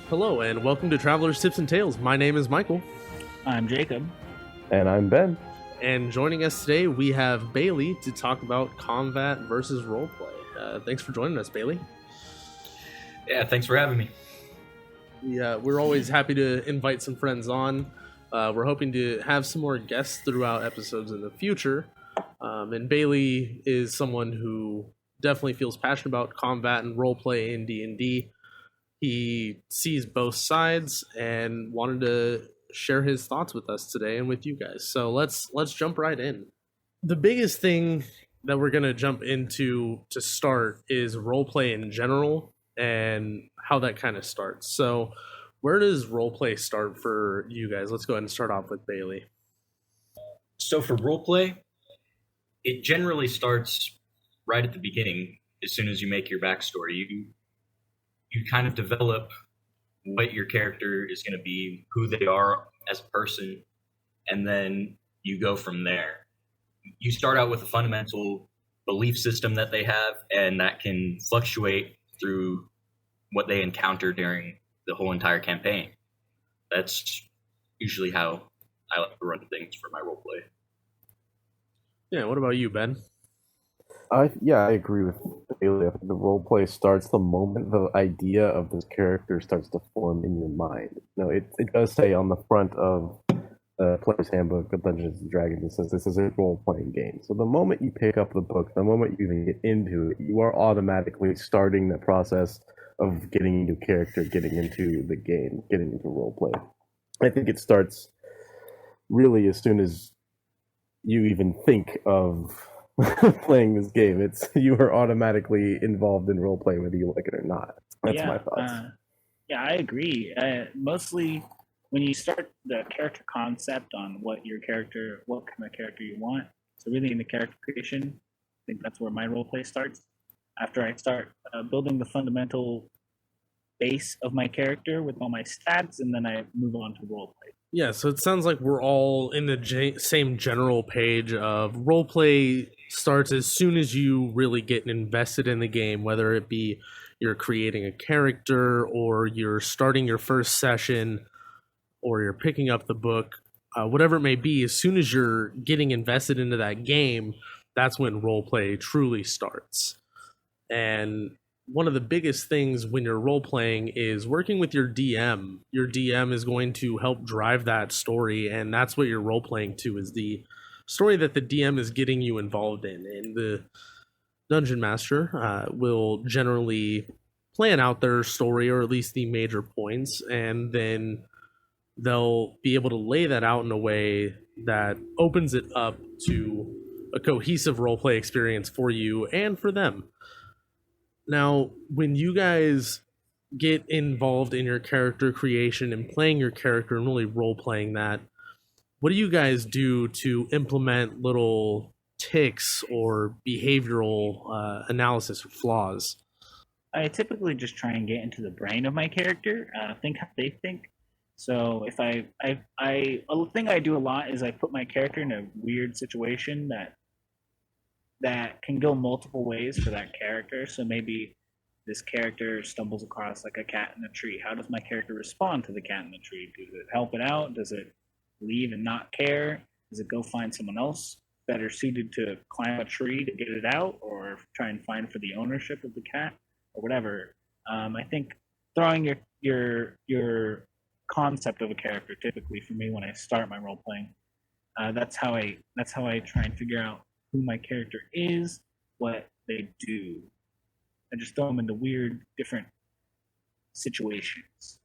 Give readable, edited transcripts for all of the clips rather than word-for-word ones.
Hello, and welcome to Travelers, Tips, and Tales. My name is Michael. I'm Jacob. And I'm Ben. And joining us today, we have Bailey to talk about combat versus roleplay. Thanks for joining us, Bailey. Yeah, thanks for having me. Yeah, we're always happy to invite some friends on. We're hoping to have some more guests throughout episodes in the future. And Bailey is someone who definitely feels passionate about combat and roleplay in D&D. He sees both sides and wanted to share his thoughts with us today and with you guys. So let's jump right in. The biggest thing that we're going to jump into to start is roleplay in general and how that kind of starts. So where does roleplay start for you guys? Let's go ahead and start off with Bailey. So for roleplay, it generally starts right at the beginning. As soon as you make your backstory, you kind of develop what your character is going to be, who they are as a person, and then you go from there. You start out with a fundamental belief system that they have, and that can fluctuate through what they encounter during the whole entire campaign. That's usually how I like to run things for my roleplay. Yeah, what about you, Ben? I agree with Bailey. I think the roleplay starts the moment the idea of this character starts to form in your mind. No, it does say on the front of the Player's Handbook of Dungeons & Dragons, it says this is a role-playing game. So the moment you pick up the book, the moment you even get into it, you are automatically starting the process of getting into character, getting into the game, getting into roleplay. I think it starts really as soon as you even think of playing this game. It's you are automatically involved in role playing whether you like it or not. That's my thoughts. I agree. Mostly when you start the character concept on what kind of character you want. So really in the character creation, I think that's where my role play starts. After I start building the fundamental base of my character with all my stats, and then I move on to role play. Yeah, so it sounds like we're all in the same general page of roleplay starts as soon as you really get invested in the game, whether it be you're creating a character or you're starting your first session or you're picking up the book, whatever it may be. As soon as you're getting invested into that game, that's when roleplay truly starts. And one of the biggest things when you're role-playing is working with your DM. Your DM is going to help drive that story, and that's what you're role-playing to, is the story that the DM is getting you involved in. And the Dungeon Master will generally plan out their story, or at least the major points, and then they'll be able to lay that out in a way that opens it up to a cohesive role-play experience for you and for them. Now, when you guys get involved in your character creation and playing your character and really role-playing that, what do you guys do to implement little tics or behavioral analysis or flaws? I typically just try and get into the brain of my character, think how they think. So if a thing I do a lot is I put my character in a weird situation that can go multiple ways for that character. So maybe this character stumbles across like a cat in a tree. How does my character respond to the cat in the tree? Does it help it out? Does it leave and not care? Does it go find someone else better suited to climb a tree to get it out, or try and find for the ownership of the cat, or whatever? I think throwing your concept of a character, typically for me when I start my role playing, that's how I try and figure out who my character is, what they do. I just throw them into weird, different situations.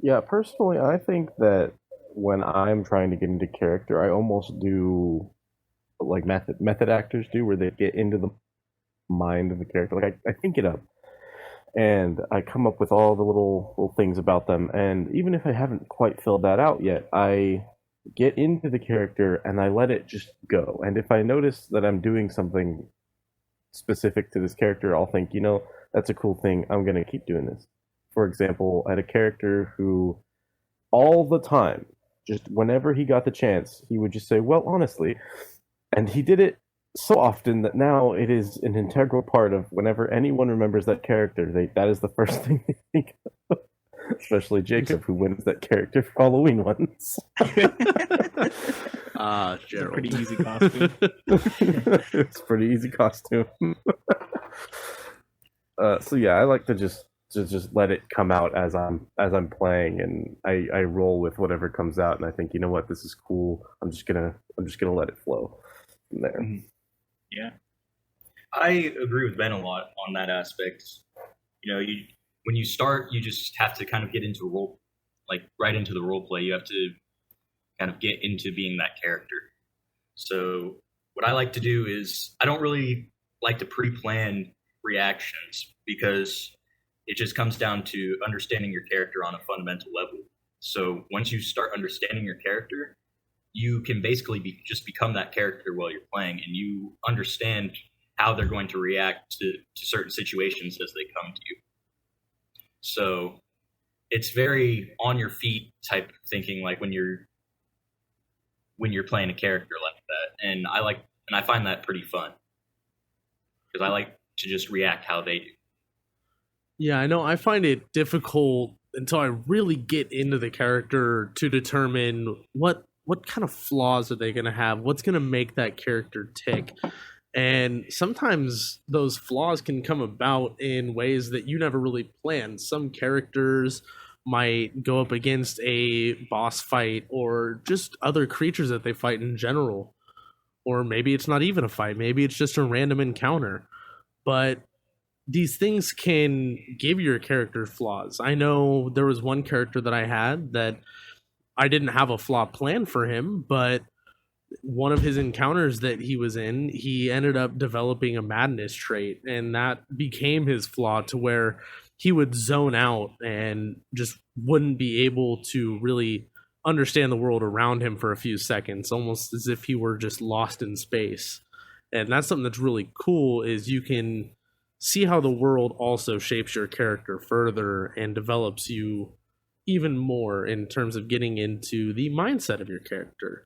Yeah, personally, I think that when I'm trying to get into character, I almost do like method actors do, where they get into the mind of the character. Like I think it up, and I come up with all the little things about them. And even if I haven't quite filled that out yet, I get into the character and I let it just go. And if I notice that I'm doing something specific to this character, I'll think, that's a cool thing. I'm going to keep doing this. For example, I had a character who all the time, just whenever he got the chance, he would just say, well, honestly. And he did it so often that now it is an integral part of whenever anyone remembers that character, that is the first thing they think of. Especially Jacob, who wins that character for Halloween once. It's a Gerald. pretty easy costume. It's a pretty easy costume. So yeah, I like to just let it come out as I'm playing, and I roll with whatever comes out, and I think, you know what, this is cool. I'm just gonna let it flow from there. Yeah. I agree with Ben a lot on that aspect. When you start, you just have to kind of get into right into the role play. You have to kind of get into being that character. So what I like to do is I don't really like to pre-plan reactions, because it just comes down to understanding your character on a fundamental level. So once you start understanding your character, you can basically just become that character while you're playing, and you understand how they're going to react to certain situations as they come to you. So it's very on your feet type of thinking, like when you're playing a character like that. And I find that pretty fun, because I like to just react how they do. Yeah, I know. I find it difficult until I really get into the character to determine what kind of flaws are they going to have, what's going to make that character tick. And sometimes those flaws can come about in ways that you never really planned. Some characters might go up against a boss fight, or just other creatures that they fight in general. Or maybe it's not even a fight, maybe it's just a random encounter. But these things can give your character flaws. I know there was one character that I had that I didn't have a flaw planned for him, but one of his encounters that he was in, he ended up developing a madness trait, and that became his flaw, to where he would zone out and just wouldn't be able to really understand the world around him for a few seconds, almost as if he were just lost in space. And that's something that's really cool, is you can see how the world also shapes your character further and develops you even more in terms of getting into the mindset of your character.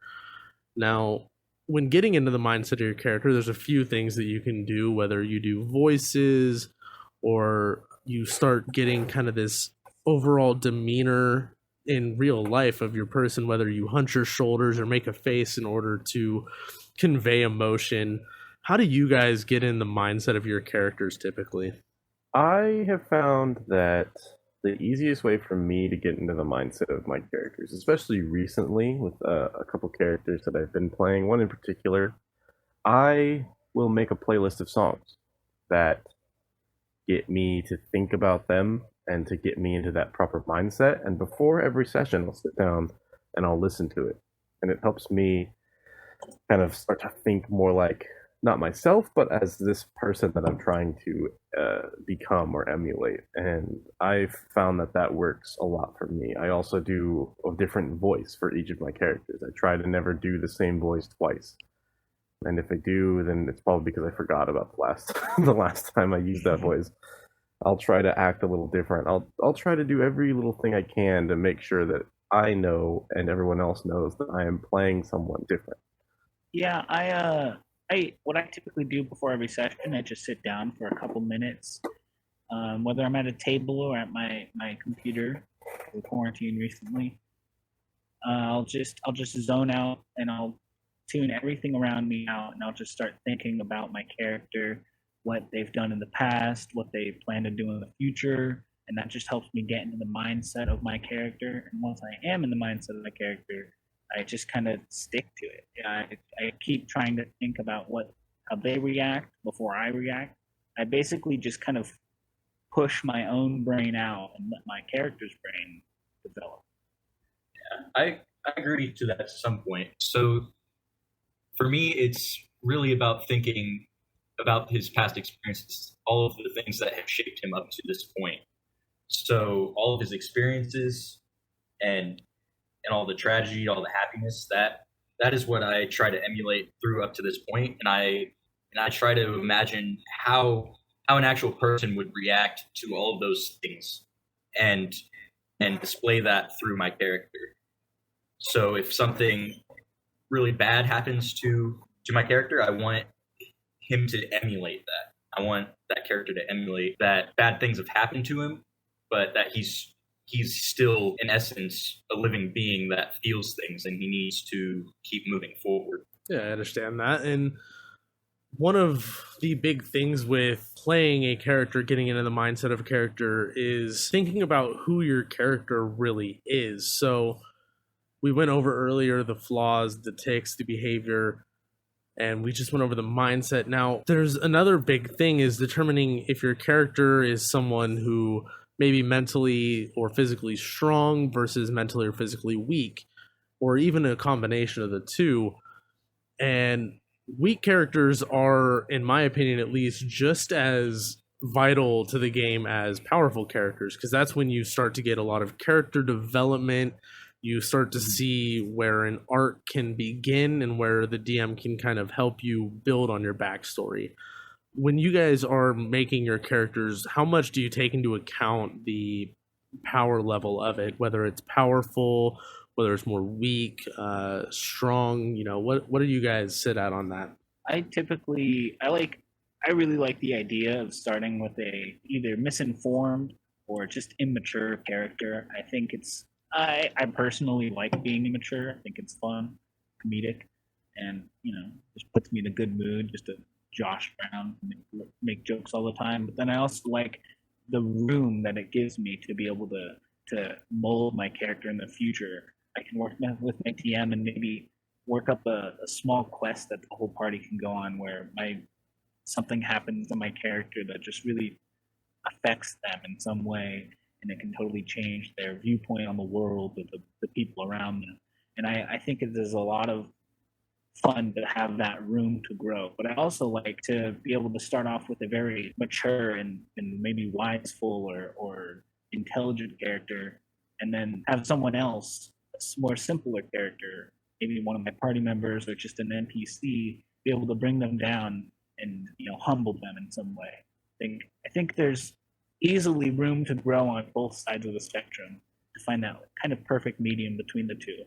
Now, when getting into the mindset of your character, there's a few things that you can do, whether you do voices or you start getting kind of this overall demeanor in real life of your person, whether you hunch your shoulders or make a face in order to convey emotion. How do you guys get in the mindset of your characters typically? I have found that the easiest way for me to get into the mindset of my characters, especially recently with a couple characters that I've been playing, one in particular, I will make a playlist of songs that get me to think about them and to get me into that proper mindset. And before every session, I'll sit down and I'll listen to it. And it helps me kind of start to think more like, not myself, but as this person that I'm trying to become or emulate. And I've found that works a lot for me. I also do a different voice for each of my characters. I try to never do the same voice twice. And if I do, then it's probably because I forgot about the last time I used that voice. I'll try to act a little different. I'll try to do every little thing I can to make sure that I know and everyone else knows that I am playing someone different. Yeah, what I typically do before every session, I just sit down for a couple minutes, whether I'm at a table or at my computer. In quarantine recently, I'll just zone out, and I'll tune everything around me out, and I'll just start thinking about my character, what they've done in the past, what they plan to do in the future, and that just helps me get into the mindset of my character. And once I am in the mindset of my character, I just kind of stick to it. I keep trying to think about how they react before I react. I basically just kind of push my own brain out and let my character's brain develop. Yeah, I agree to that to some point. So for me, it's really about thinking about his past experiences, all of the things that have shaped him up to this point. So all of his experiences and all the tragedy, all the happiness, that is what I try to emulate through up to this point. And I try to imagine how an actual person would react to all of those things and display that through my character. So if something really bad happens to my character, I want him to emulate that. I want that character to emulate that bad things have happened to him, but that he's he's still, in essence, a living being that feels things, and he needs to keep moving forward. Yeah, I understand that. And one of the big things with playing a character, getting into the mindset of a character, is thinking about who your character really is. So we went over earlier the flaws, the tics, the behavior, and we just went over the mindset. Now, there's another big thing is determining if your character is someone who may be mentally or physically strong versus mentally or physically weak, or even a combination of the two. And weak characters are, in my opinion at least, just as vital to the game as powerful characters, because that's when you start to get a lot of character development. You start to see where an arc can begin and where the DM can kind of help you build on your backstory. When you guys are making your characters, how much do you take into account the power level of it, whether it's powerful, whether it's more weak, strong? What do you guys sit at on that? I really like the idea of starting with a either misinformed or just immature character. I personally like being immature. I think it's fun, comedic, and just puts me in a good mood just to josh around and make jokes all the time. But then I also like the room that it gives me to be able to mold my character in the future. I can work with my TM and maybe work up a small quest that the whole party can go on where something happens to my character that just really affects them in some way, and it can totally change their viewpoint on the world, the people around them. And I think it is a lot of fun to have that room to grow. But I also like to be able to start off with a very mature and maybe wiseful or intelligent character, and then have someone else, a more simpler character, maybe one of my party members or just an NPC, be able to bring them down and humble them in some way. I think there's easily room to grow on both sides of the spectrum to find that kind of perfect medium between the two.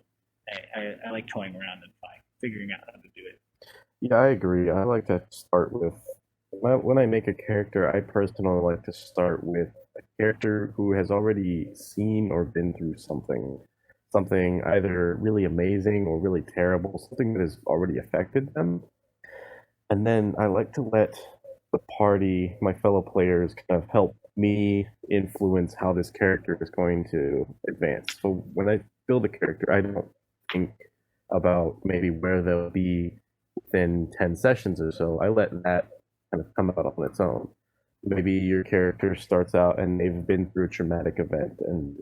I like toying around and figuring out how to do it. Yeah, I agree. I like to start with, when I make a character, I personally like to start with a character who has already seen or been through something either really amazing or really terrible, something that has already affected them. And then I like to let the party, my fellow players, kind of help me influence how this character is going to advance. So when I build a character, I don't think about maybe where they'll be within 10 sessions or so. I let that kind of come out on its own. Maybe your character starts out and they've been through a traumatic event, and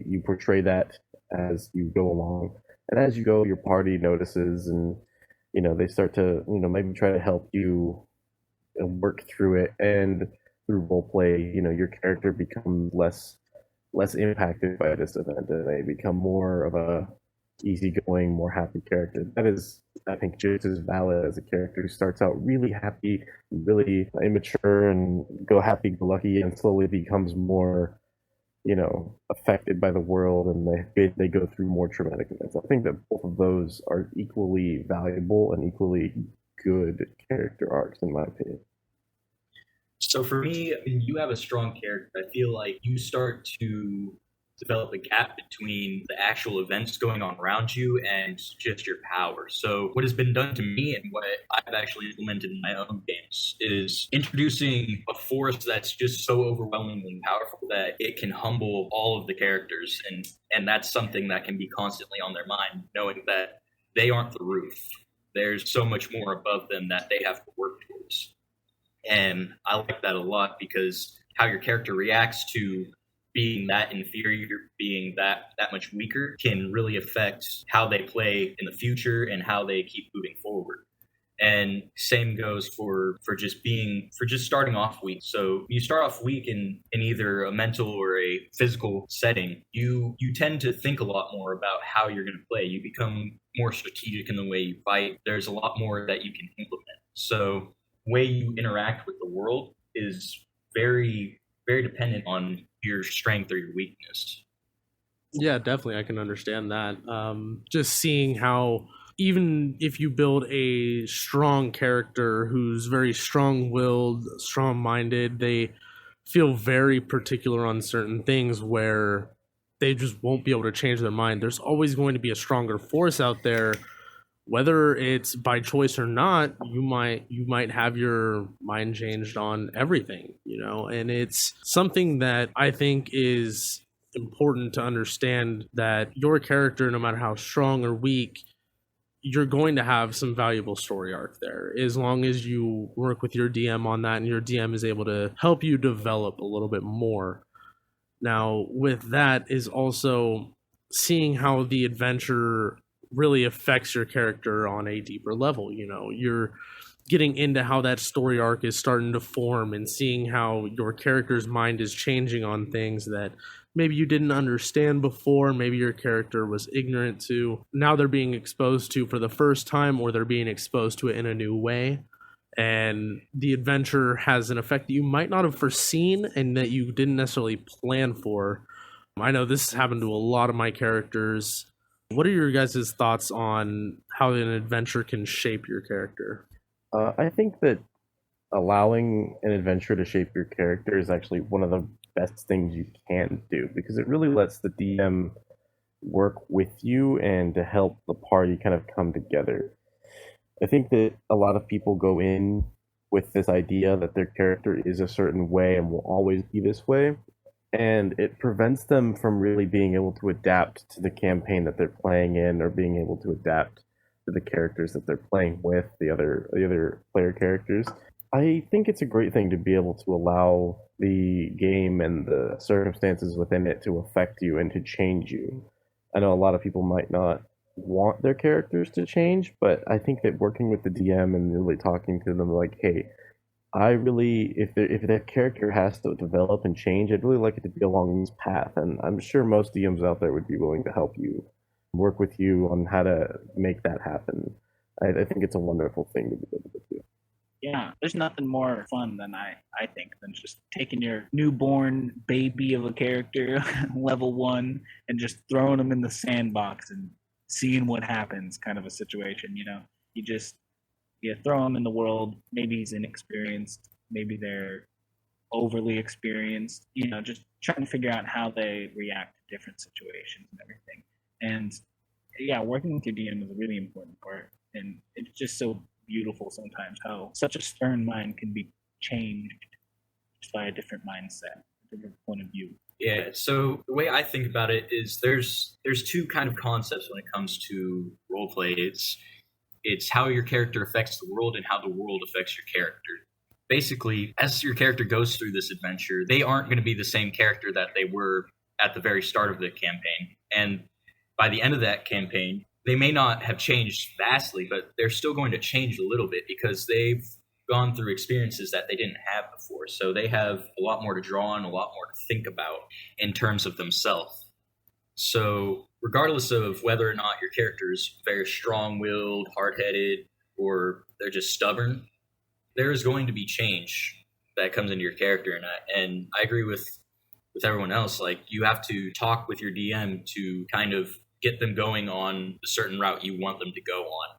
you portray that as you go along. And as you go, your party notices, and they start to maybe try to help you work through it. And through roleplay, your character becomes less impacted by this event, and they become more of a easygoing, more happy character. That is, I think, just as valid as a character who starts out really happy, really immature, and go happy-go-lucky, and slowly becomes more, affected by the world, and they go through more traumatic events. I think that both of those are equally valuable and equally good character arcs, in my opinion. So for me, when you have a strong character, I feel like you start to develop a gap between the actual events going on around you and just your power. So what has been done to me and what I've actually implemented in my own games is introducing a force that's just so overwhelmingly powerful that it can humble all of the characters. And that's something that can be constantly on their mind, knowing that they aren't the roof. There's so much more above them that they have to work towards. And I like that a lot, because how your character reacts to being that inferior, being that much weaker, can really affect how they play in the future and how they keep moving forward. And same goes for just starting off weak. So you start off weak in either a mental or a physical setting, you tend to think a lot more about how you're going to play. You become more strategic in the way you fight. There's a lot more that you can implement. So way you interact with the world is very, very dependent on your strength or your weakness. Yeah, definitely. I can understand that. Just seeing how even if you build a strong character who's very strong-willed, strong-minded, they feel very particular on certain things, where they just won't be able to change their mind. There's always going to be a stronger force out there, whether it's by choice or not. You might have your mind changed on everything, and it's something that I think is important to understand, that your character, no matter how strong or weak, you're going to have some valuable story arc there, as long as you work with your DM on that and your DM is able to help you develop a little bit more. Now, with that is also seeing how the adventure really affects your character on a deeper level. You're getting into how that story arc is starting to form and seeing how your character's mind is changing on things that maybe you didn't understand before, maybe your character was ignorant to. Now they're being exposed to for the first time, or they're being exposed to it in a new way. And the adventure has an effect that you might not have foreseen and that you didn't necessarily plan for. I know this has happened to a lot of my characters. What are your guys' thoughts on how an adventure can shape your character? I think that allowing an adventure to shape your character is actually one of the best things you can do, because it really lets the DM work with you and to help the party kind of come together. I think that a lot of people go in with this idea that their character is a certain way and will always be this way, and it prevents them from really being able to adapt to the campaign that they're playing in, or being able to adapt to the characters that they're playing with, the other player characters. I think it's a great thing to be able to allow the game and the circumstances within it to affect you and to change you. I know a lot of people might not want their characters to change, but I think that working with the DM and really talking to them like, hey, I really, if that character has to develop and change, I'd really like it to be along this path. And I'm sure most DMs out there would be willing to help you, work with you on how to make that happen. I think it's a wonderful thing to be able to do. Yeah, there's nothing more fun than I think than just taking your newborn baby of a character, level 1, and just throwing them in the sandbox and seeing what happens, kind of a situation. You throw them in the world. Maybe he's inexperienced, maybe they're overly experienced. Just trying to figure out how they react to different situations and everything. And yeah, working with your DM is a really important part, and it's just so beautiful sometimes how such a stern mind can be changed just by a different mindset, a different point of view. Yeah, so the way I think about it is there's two kind of concepts when it comes to roleplay. It's how your character affects the world and how the world affects your character. Basically, as your character goes through this adventure, they aren't going to be the same character that they were at the very start of the campaign. And by the end of that campaign, they may not have changed vastly, but they're still going to change a little bit because they've gone through experiences that they didn't have before. So they have a lot more to draw on, a lot more to think about in terms of themselves. So regardless of whether or not your character is very strong-willed, hard-headed, or they're just stubborn, there is going to be change that comes into your character. And I agree with everyone else. Like, you have to talk with your DM to kind of get them going on a certain route you want them to go on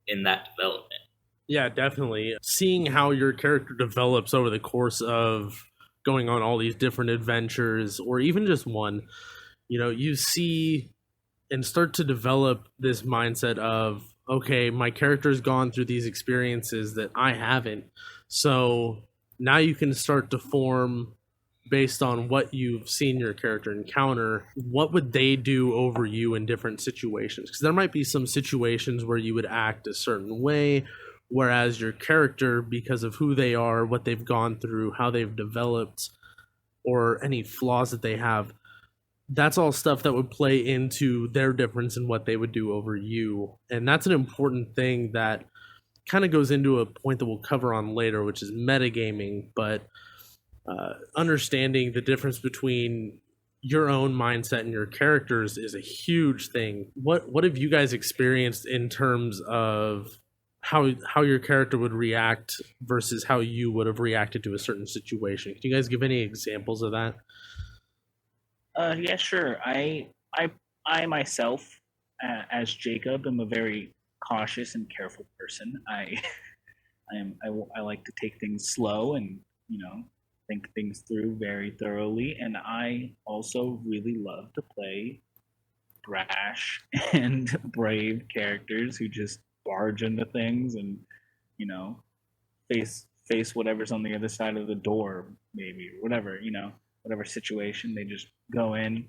in that development. Yeah, definitely. Seeing how your character develops over the course of going on all these different adventures, or even just one, you see and start to develop this mindset of, okay, my character's gone through these experiences that I haven't. So now you can start to form, based on what you've seen your character encounter, what would they do over you in different situations? Because there might be some situations where you would act a certain way, whereas your character, because of who they are, what they've gone through, how they've developed, or any flaws that they have, that's all stuff that would play into their difference in what they would do over you. And that's an important thing that kind of goes into a point that we'll cover on later, which is metagaming. But understanding the difference between your own mindset and your characters is a huge thing. What have you guys experienced in terms of how your character would react versus how you would have reacted to a certain situation? Can you guys give any examples of that? Yeah, sure. I myself, as Jacob, am a very cautious and careful person. I like to take things slow and think things through very thoroughly, and I also really love to play brash and brave characters who just barge into things and, you know, face whatever's on the other side of the door, maybe, or whatever, whatever situation, they just go in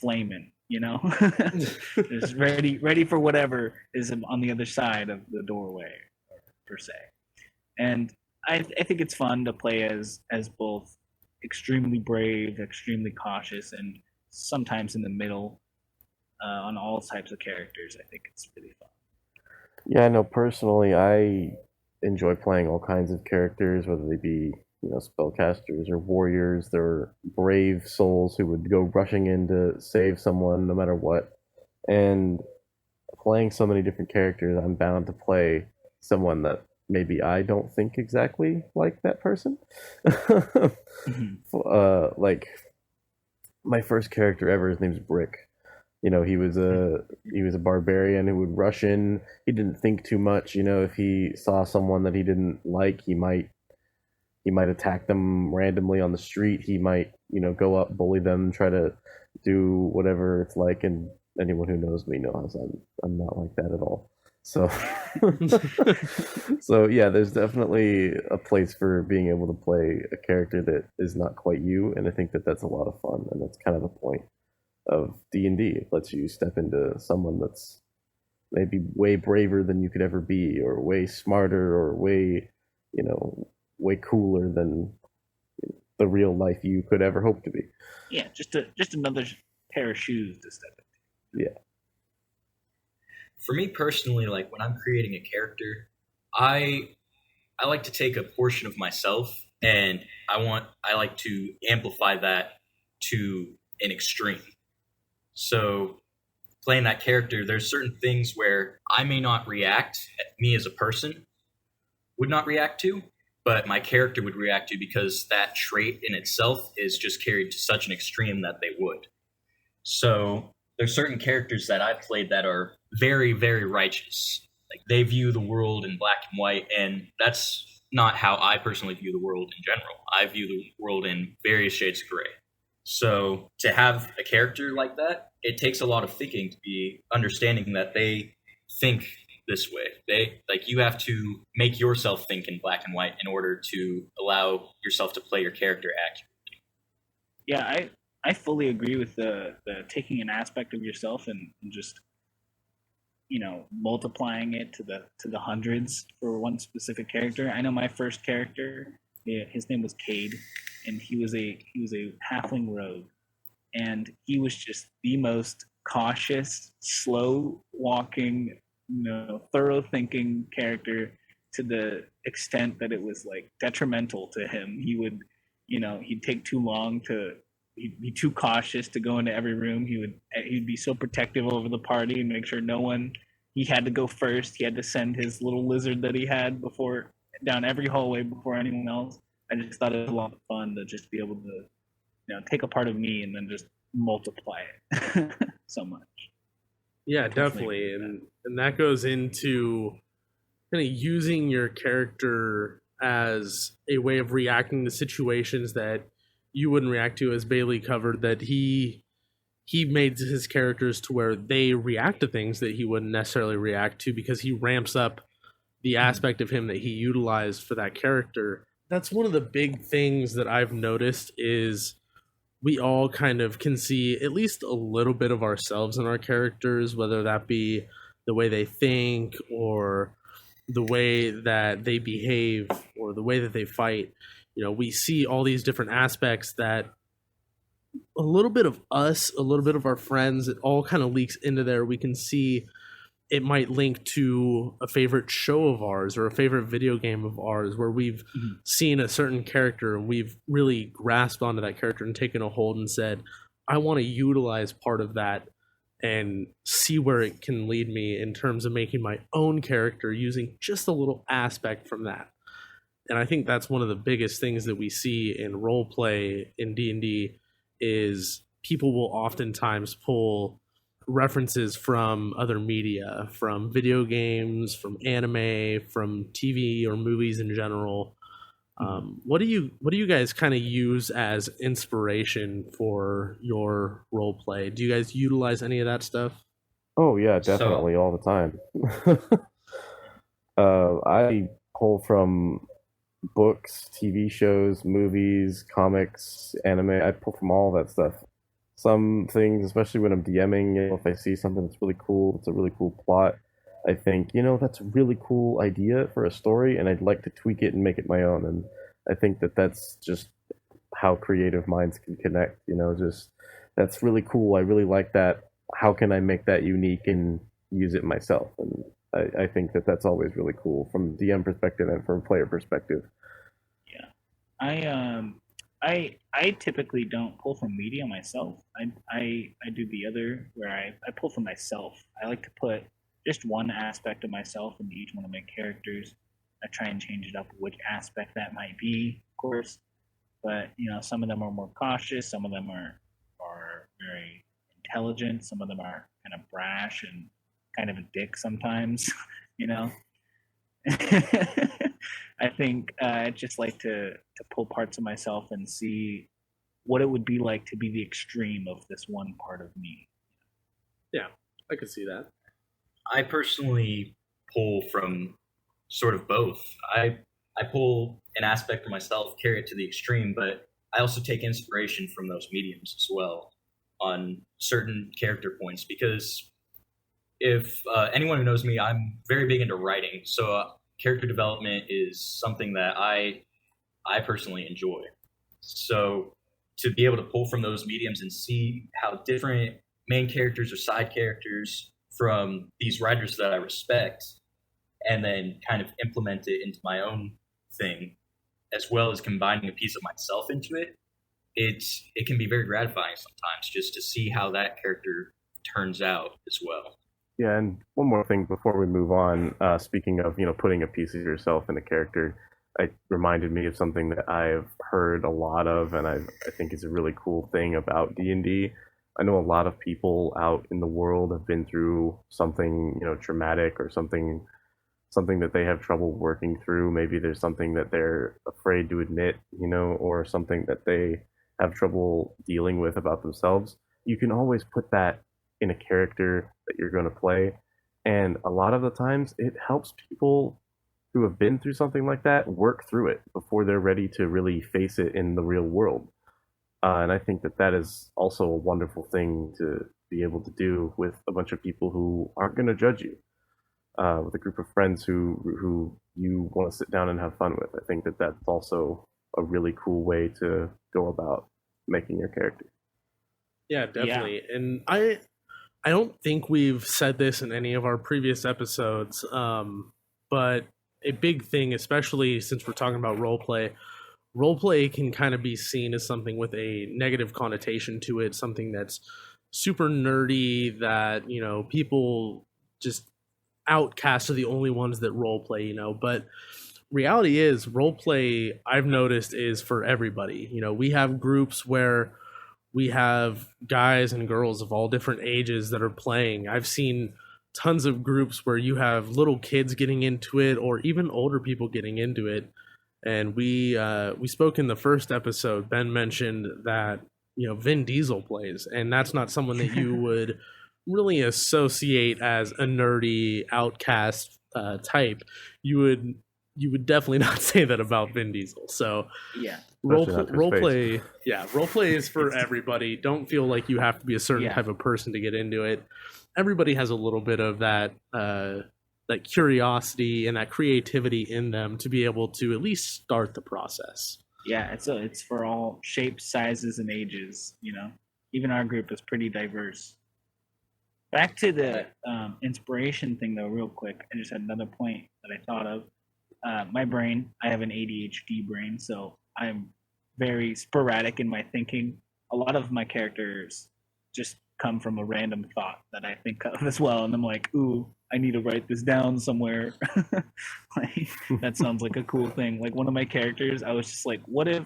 flaming, just ready for whatever is on the other side of the doorway, per se. And I think it's fun to play as both extremely brave, extremely cautious, and sometimes in the middle, on all types of characters. I think it's really fun. Yeah, no, personally, I enjoy playing all kinds of characters, whether they be, spellcasters or warriors. They're brave souls who would go rushing in to save someone no matter what. And playing so many different characters, I'm bound to play someone that maybe I don't think exactly like that person. Like my first character ever, his name's Brick. He was a barbarian who would rush in. He didn't think too much. If he saw someone that he didn't like, he might attack them randomly on the street. He might, go up, bully them, try to do whatever it's like. And anyone who knows me knows I'm not like that at all. So, so yeah, there's definitely a place for being able to play a character that is not quite you, and I think that that's a lot of fun, and that's kind of the point of D&D. It lets you step into someone that's maybe way braver than you could ever be, or way smarter, or way cooler than the real life you could ever hope to be. Yeah, just another pair of shoes to step into. Yeah. For me personally, like when I'm creating a character, I like to take a portion of myself and I like to amplify that to an extreme. So playing that character, there's certain things where I may not react, me as a person would not react to, but my character would react to, because that trait in itself is just carried to such an extreme that they would. So there's certain characters that I've played that are very, very righteous. Like they view the world in black and white, and that's not how I personally view the world in general. I view the world in various shades of gray. So to have a character like that, it takes a lot of thinking to be understanding that they think this way. You have to make yourself think in black and white in order to allow yourself to play your character accurately. Yeah, I fully agree with the taking an aspect of yourself and just multiplying it to the hundreds for one specific character. I know my first character, his name was Cade, and he was a halfling rogue, and he was just the most cautious, slow walking, thorough thinking character, to the extent that it was like detrimental to him. He would, he'd take too long he'd be too cautious to go into every room. He'd be so protective over the party and make sure he had to go first. He had to send his little lizard that he had down every hallway before anyone else. I just thought it was a lot of fun to just be able to, take a part of me and then just multiply it so much. Yeah, definitely. And that goes into kind of using your character as a way of reacting to situations that you wouldn't react to, as Bailey covered, that he made his characters to where they react to things that he wouldn't necessarily react to, because he ramps up the aspect of him that he utilized for that character. That's one of the big things that I've noticed, is we all kind of can see at least a little bit of ourselves in our characters, whether that be the way they think or the way that they behave or the way that they fight. We see all these different aspects that a little bit of us, a little bit of our friends, it all kind of leaks into there. We can see it might link to a favorite show of ours or a favorite video game of ours, where we've seen a certain character and we've really grasped onto that character and taken a hold and said, I want to utilize part of that and see where it can lead me in terms of making my own character using just a little aspect from that. And I think that's one of the biggest things that we see in role play in D&D, is people will oftentimes pull references from other media, from video games, from anime, from TV or movies in general, What do you guys kind of use as inspiration for your role play? Do you guys utilize any of that stuff? Oh yeah, So definitely all the time. I pull from books, TV shows, movies, comics, anime. I pull from all that stuff. Some things, especially when I'm DMing, if I see something that's really cool, it's a really cool plot, I think, that's a really cool idea for a story, and I'd like to tweak it and make it my own. And I think that that's just how creative minds can connect. Just that's really cool. I really like that. How can I make that unique and use it myself? And I think that that's always really cool from DM perspective and from player perspective. Yeah, I typically don't pull from media myself. I do the other where I pull from myself. I like to put just one aspect of myself into each one of my characters. I try and change it up which aspect that might be, of course. But some of them are more cautious. Some of them are very intelligent. Some of them are kind of brash and kind of a dick sometimes. I think I just like to pull parts of myself and see what it would be like to be the extreme of this one part of me. Yeah, I could see that. I personally pull from sort of both. I pull an aspect of myself, carry it to the extreme, but I also take inspiration from those mediums as well on certain character points, because if anyone who knows me, I'm very big into writing. So character development is something that I personally enjoy. So to be able to pull from those mediums and see how different main characters or side characters from these writers that I respect, and then kind of implement it into my own thing, as well as combining a piece of myself into it, it can be very gratifying sometimes just to see how that character turns out as well. Yeah, and one more thing before we move on. Speaking of, putting a piece of yourself in a character, it reminded me of something that I've heard a lot of, and I think is a really cool thing about D&D. I know a lot of people out in the world have been through something, traumatic, or something that they have trouble working through. Maybe there's something that they're afraid to admit, or something that they have trouble dealing with about themselves. You can always put that in a character that you're going to play. And a lot of the times it helps people who have been through something like that work through it before they're ready to really face it in the real world. And I think that that is also a wonderful thing to be able to do with a bunch of people who aren't going to judge you, with a group of friends who you want to sit down and have fun with. I think that that's also a really cool way to go about making your character. Yeah, definitely. Yeah. And I don't think we've said this in any of our previous episodes, but a big thing, especially since we're talking about roleplay can kind of be seen as something with a negative connotation to it, something that's super nerdy, that, people just outcasts are the only ones that roleplay, but reality is roleplay, I've noticed, is for everybody. We have groups where we have guys and girls of all different ages that are playing. I've seen tons of groups where you have little kids getting into it, or even older people getting into it. And we spoke in the first episode. Ben mentioned that Vin Diesel plays, and that's not someone that you would really associate as a nerdy outcast type. You would definitely not say that about Vin Diesel. So yeah, roleplay is for everybody. Don't feel like you have to be a certain type of person to get into it. Everybody has a little bit of that curiosity and that creativity in them to be able to at least start the process. Yeah, it's for all shapes, sizes, and ages. Even our group is pretty diverse. Back to the inspiration thing, though, real quick. I just had another point that I thought of. My brain, I have an ADHD brain, so I'm very sporadic in my thinking. A lot of my characters just come from a random thought that I think of as well, and I'm like, ooh, I need to write this down somewhere. That sounds like a cool thing. Like one of my characters, I was just like, what if,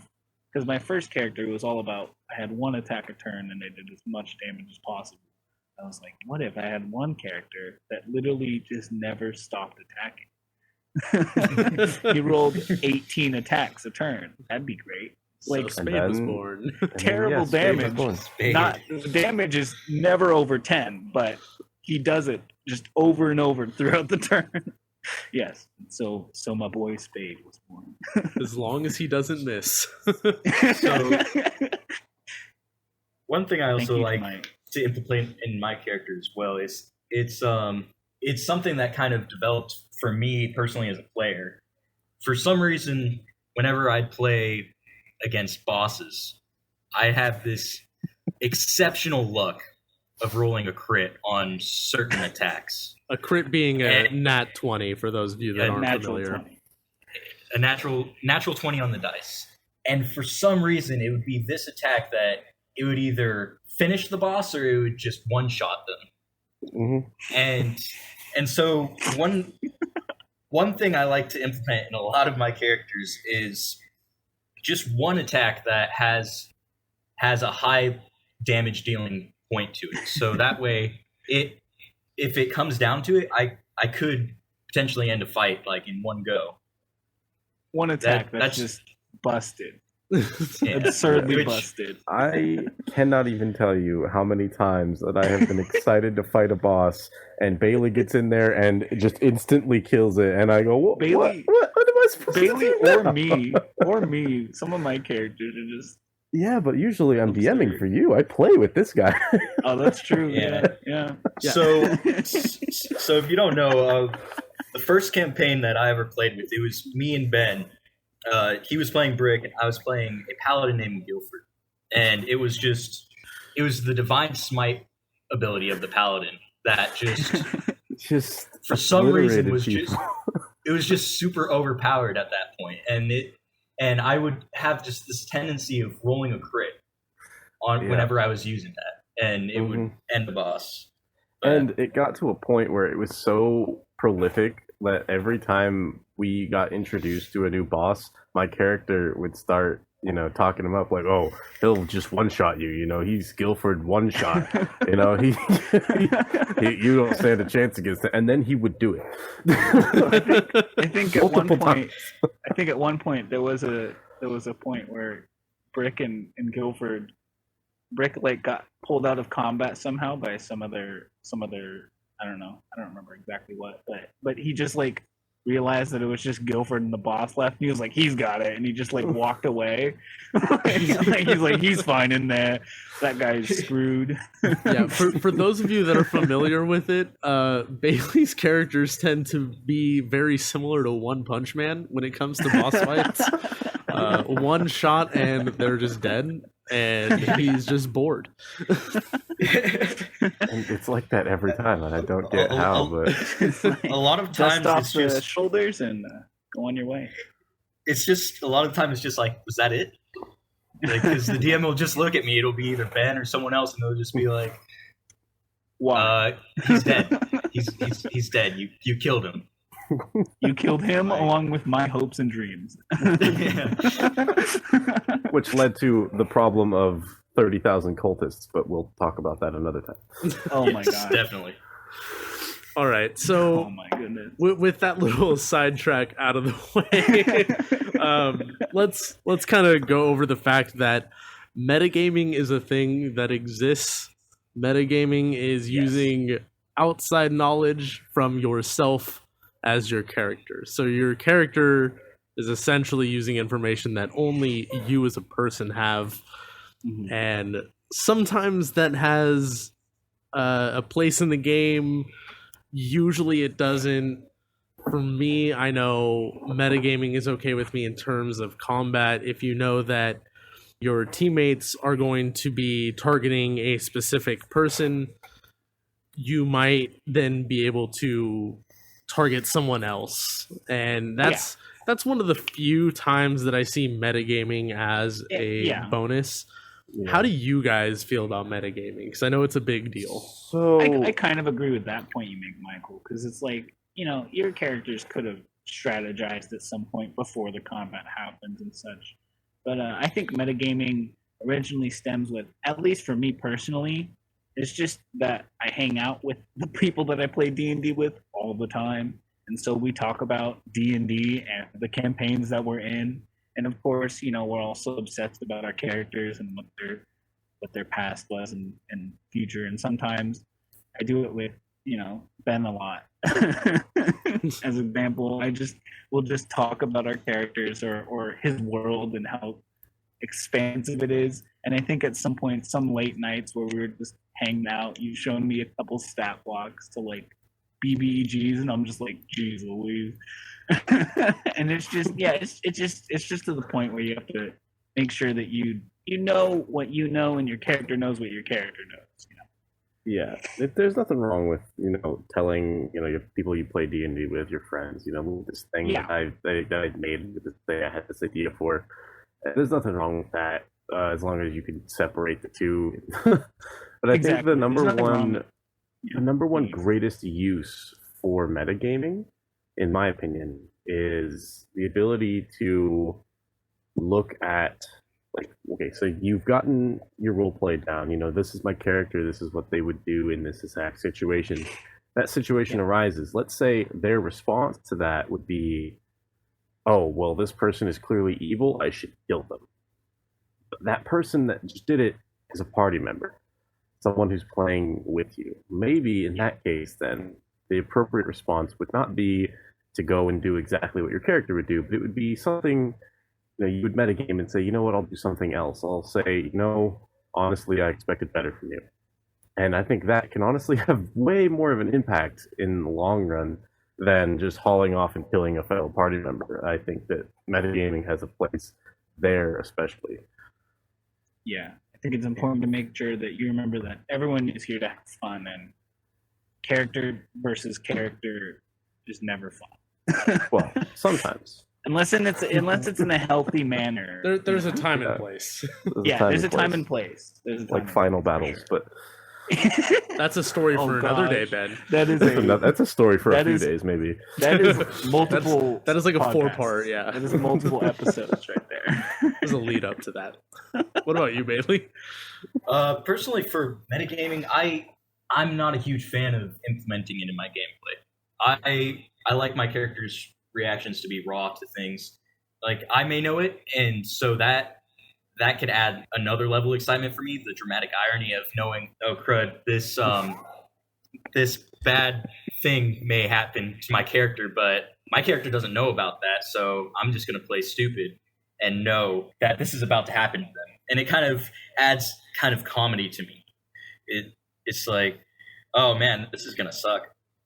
because my first character was all about, I had one attack a turn and I did as much damage as possible. I was like, what if I had one character that literally just never stopped attacking? He rolled 18 attacks a turn. That'd be great. Like, so Spade was born. Terrible damage. Not the damage is never over 10, but he does it just over and over throughout the turn. Yes. So my boy Spade was born. As long as he doesn't miss. So one thing I also like Mike. to implement in my character as well is it's something that kind of developed for me personally as a player. For some reason, whenever I play against bosses, I have this exceptional luck of rolling a crit on certain attacks. A crit being a nat 20 for those of you that aren't familiar. 20. A natural 20 on the dice. And for some reason, it would be this attack that it would either finish the boss or it would just one-shot them. Mm-hmm. And so one thing I like to implement in a lot of my characters is just one attack that has a high damage dealing point to it. So that way, if it comes down to it, I could potentially end a fight like in one go. One attack that's just busted. Yeah. Absurdly busted. I cannot even tell you how many times that I have been excited to fight a boss, and Bailey gets in there and just instantly kills it, and I go, what am I supposed Bailey to do or me. Some of my characters are just. Yeah, but usually I'm Absurd. DMing for you. I play with this guy. Oh, that's true. Yeah. So if you don't know, the first campaign that I ever played with, it was me and Ben. He was playing Brick, and I was playing a paladin named Guilford. And it was the divine smite ability of the paladin that just for some reason was people. it was just super overpowered at that point. And I would have just this tendency of rolling a crit on whenever I was using that, and it would end the boss. And it got to a point where it was so prolific that every time we got introduced to a new boss, my character would start, talking him up like, oh, he'll just one-shot you, he's Guilford one-shot, he you don't stand a chance against it, and then he would do it. I think at one point there was a point where Brick and Guilford, Brick got pulled out of combat somehow by some other I don't remember exactly what, but he just realized that it was just Guilford and the boss left. And he was like, he's got it, and he just walked away. He's fine in there. That guy's screwed. Yeah, for those of you that are familiar with it, Bailey's characters tend to be very similar to One Punch Man when it comes to boss fights. One shot and they're just dead, and he's just bored. And it's like that every time, and I don't get how, but a lot of times dust off it's the just shoulders and go on your way. It's just a lot of times it's just like, was that it? Because the DM will just look at me. It'll be either Ben or someone else, and they'll just be like, "Why? He's dead. He's dead. You killed him. You killed him along with my hopes and dreams." Which led to the problem of 30,000 cultists, but we'll talk about that another time. Oh my god! Definitely. All right, so oh my goodness. With that little sidetrack out of the way, let's kind of go over the fact that metagaming is a thing that exists. Metagaming is using outside knowledge from yourself as your character. So your character is essentially using information that only you as a person have, and sometimes that has a place in the game. Usually it doesn't. For me, I know metagaming is okay with me in terms of combat. If you know that your teammates are going to be targeting a specific person, you might then be able to target someone else. And that's one of the few times that I see metagaming as a bonus. Yeah. How do you guys feel about metagaming? Because I know it's a big deal. So I kind of agree with that point you make, Michael, because it's like, your characters could have strategized at some point before the combat happens and such. But I think metagaming originally stems with, at least for me personally, it's just that I hang out with the people that I play D&D with all the time. And so we talk about D&D and the campaigns that we're in. And of course, you know, we're also obsessed about our characters and what their past was and future. And sometimes I do it with, you know, Ben a lot. As an example, we'll just talk about our characters or his world and how expansive it is. And I think at some point, some late nights where we were just hanging out, you've shown me a couple stat blocks to like BBEGs, and I'm just like, geez Louise. And it's just, yeah, it's just to the point where you have to make sure that you know what you know and your character knows what your character knows. You know? Yeah, there's nothing wrong with, you know, telling, you know, your people you play D&D with, your friends, you know, this thing Yeah. that I made, this thing I had this idea for. There's nothing wrong with that, as long as you can separate the two. But I think Exactly. the There's nothing wrong with- the number one greatest use for metagaming, in my opinion, is the ability to look at, like, okay, so you've gotten your role play down. You know, this is my character. This is what they would do in this exact situation. That situation arises. Let's say their response to that would be, oh, well, this person is clearly evil. I should kill them. But that person that just did it is a party member, someone who's playing with you. Maybe in that case, then, the appropriate response would not be to go and do exactly what your character would do, but it would be something, you know, you would metagame and say, you know what, I'll do something else. I'll say, no, honestly, I expected better from you. And I think that can honestly have way more of an impact in the long run than just hauling off and killing a fellow party member. I think that metagaming has a place there, especially. Yeah, I think it's important to make sure that you remember that everyone is here to have fun, and character versus character is never fun. Well, sometimes. Unless it's in a healthy manner. There's a time and place. There's a time and place. There's a time like and final place, battles, for but sure. That's a story for another day, gosh. Ben. That is that's a story for a that few is- days, maybe. that is multiple. That is like a podcasts. 4-part, yeah. That is multiple episodes right there. There's a lead up to that. What about you, Bailey? Personally, for metagaming, I'm not a huge fan of implementing it in my gameplay. I like my character's reactions to be raw to things. Like, I may know it, and so that could add another level of excitement for me, the dramatic irony of knowing, oh crud, this bad thing may happen to my character, but my character doesn't know about that, so I'm just going to play stupid and know that this is about to happen to them. And it kind of adds kind of comedy to me. It's like, oh man, this is going to suck,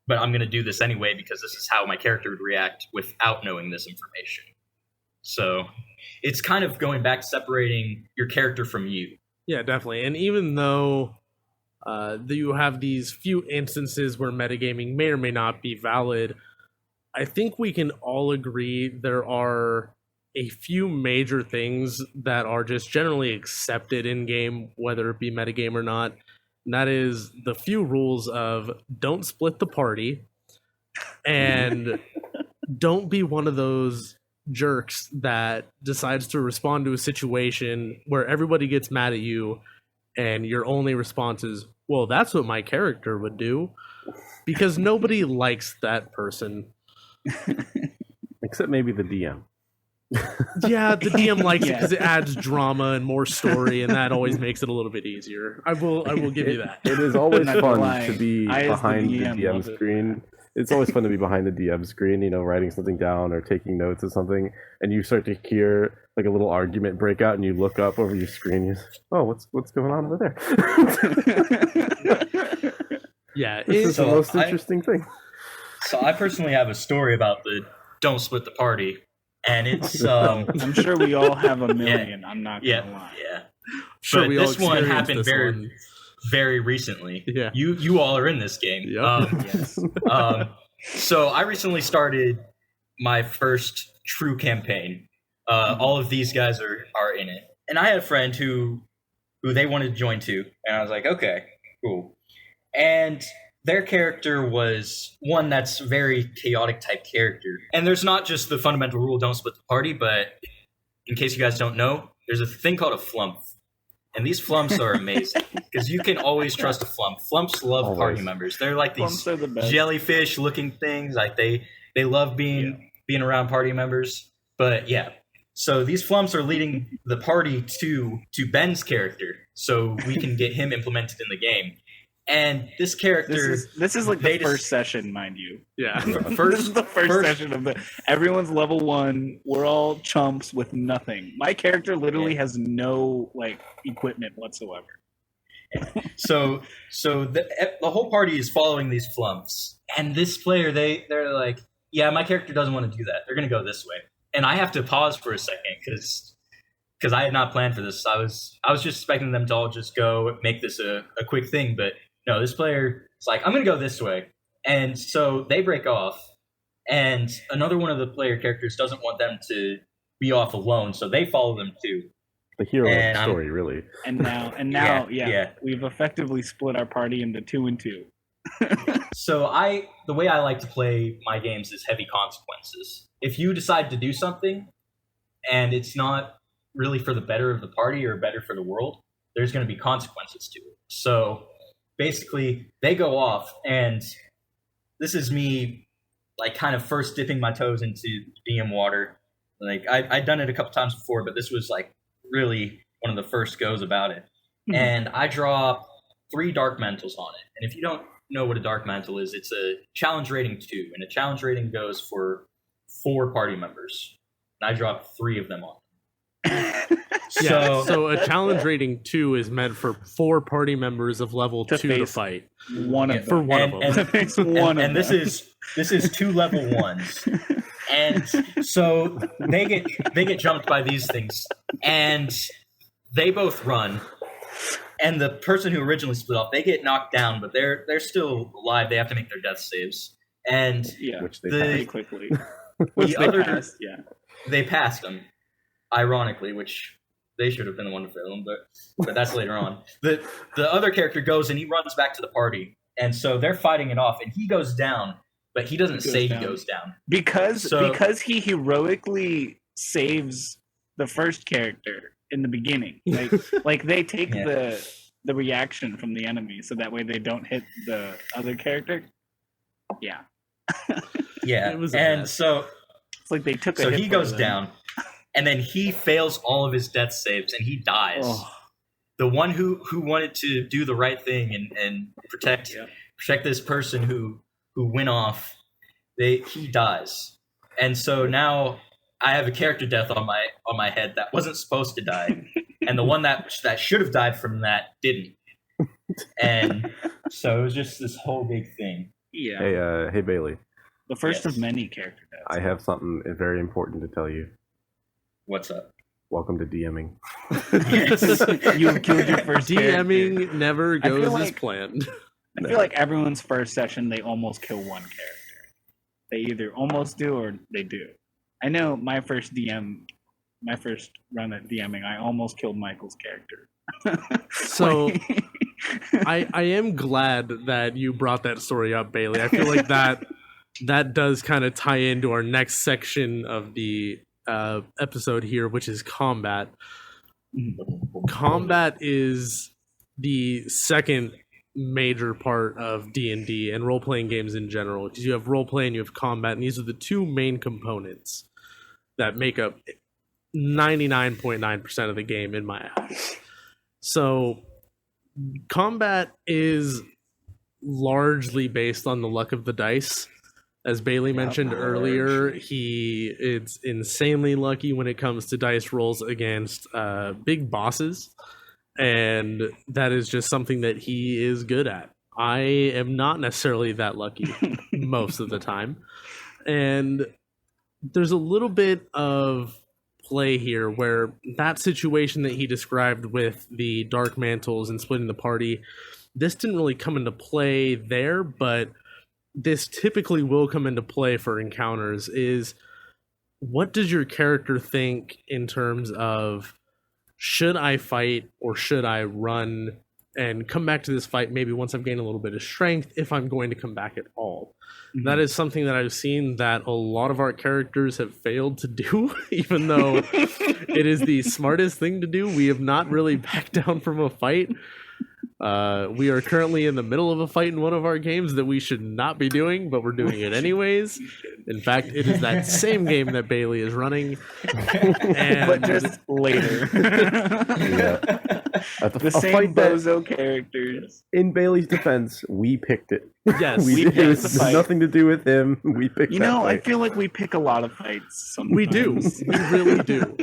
but I'm going to do this anyway because this is how my character would react without knowing this information. So it's kind of going back, separating your character from you. Yeah, definitely. And even though you have these few instances where metagaming may or may not be valid, I think we can all agree there are a few major things that are just generally accepted in game, whether it be metagame or not. And that is the few rules of don't split the party and don't be one of those jerks that decides to respond to a situation where everybody gets mad at you and your only response is, well, that's what my character would do, because nobody likes that person. Except maybe the DM. Yeah, the DM likes it Yeah. because it adds drama and more story, and that always makes it a little bit easier. I will give you that. It is always Not gonna fun lie. to be I, as the behind the DM, DM love it. screen. It's always fun to be behind the DM screen, you know, writing something down or taking notes of something, and you start to hear like a little argument break out, and you look up over your screen. You're, oh, what's going on over there? Yeah, This is the So most I- interesting thing. So I personally have a story about the don't split the party, and it's I'm sure we all have a million. I'm not gonna lie. yeah. sure. But We all this one experienced happened this very one. very recently. Yeah. You all are in this game. Yep. Yes. So I recently started my first true campaign. All of these guys are in it, and I had a friend who they wanted to join too, and I was like, okay, cool. And their character was one that's very chaotic type character, and there's not just the fundamental rule don't split the party, but in case you guys don't know, there's a thing called a flump. And these flumps are amazing because you can always trust a flump. Flumps love Always. party members. They're like these Flumps are the best. jellyfish looking things. Like they They love being around party members. But yeah, so these flumps are leading the party to Ben's character, so we can get him implemented in the game. And this character, this is like the first session, mind you. Yeah, This is the first session of everyone's level 1. We're all chumps with nothing. My character literally has no like equipment whatsoever. So the whole party is following these flumps, and this player they're like, yeah, my character doesn't want to do that. They're gonna go this way, and I have to pause for a second because I had not planned for this. I was just expecting them to all just go make this a quick thing, but no, this player is like, I'm going to go this way. And so they break off, and another one of the player characters doesn't want them to be off alone, so they follow them too. The hero of the story, really. And now, we've effectively split our party into 2 and 2. So the way I like to play my games is heavy consequences. If you decide to do something, and it's not really for the better of the party or better for the world, there's going to be consequences to it. So basically, they go off, and this is me, like, kind of first dipping my toes into DM water. Like, I'd done it a couple times before, but this was, like, really one of the first goes about it. Mm-hmm. And I draw 3 dark mantles on it. And if you don't know what a dark mantle is, it's a challenge rating 2, and a challenge rating goes for 4 party members. And I draw 3 of them on. So a challenge rating 2 is meant for 4 party members of level 2 to fight. One of them. For one of them. And this is 2 level 1s. And so they get jumped by these things, and they both run. And the person who originally split off, they get knocked down, but they're still alive. They have to make their death saves. And which they very quickly. They passed them, ironically, which they should have been the one to fail them, but that's later on. The other character goes and he runs back to the party, and so they're fighting it off, and he goes down, but he doesn't say he goes down because he heroically saves the first character in the beginning. Like they take the reaction from the enemy, so that way they don't hit the other character. Yeah. Yeah, and so it's like they took. So he goes down. And then he fails all of his death saves, and he dies. Oh. The one who wanted to do the right thing and protect this person who went off, he dies. And so now I have a character death on my head that wasn't supposed to die, and the one that should have died from that didn't. And so it was just this whole big thing. Yeah. Hey Bailey. The first of many character deaths. I have something very important to tell you. What's up? Welcome to DMing. You killed your first DMing character. never goes as planned. I feel like everyone's first session, they almost kill one character. They either almost do or they do. I know my first run at DMing, I almost killed Michael's character. So I am glad that you brought that story up, Bailey. I feel like that does kind of tie into our next section of the episode here, which is combat. Combat is the second major part of D&D and role-playing games in general, because you have role-play and you have combat, and these are the 2 main components that make up 99.9% of the game in my eyes. So combat is largely based on the luck of the dice. As Bailey mentioned earlier, he is insanely lucky when it comes to dice rolls against big bosses, and that is just something that he is good at. I am not necessarily that lucky most of the time, and there's a little bit of play here where that situation that he described with the dark mantles and splitting the party, this didn't really come into play there, but this typically will come into play for encounters. Is what does your character think in terms of, should I fight or should I run and come back to this fight maybe once I've gained a little bit of strength, if I'm going to come back at all? Mm-hmm. That is something that I've seen that a lot of our characters have failed to do, even though it is the smartest thing to do. We have not really backed down from a fight. We are currently in the middle of a fight in one of our games that we should not be doing, but we're doing it anyways. In fact, it is that same game that Bailey is running, and But just later. The same bozo characters. In Bailey's defense, we picked it. Yes, we picked did. It the was fight. nothing to do with him. We picked. You that know, I fight. feel like we pick a lot of fights. Sometimes. we do. We really do.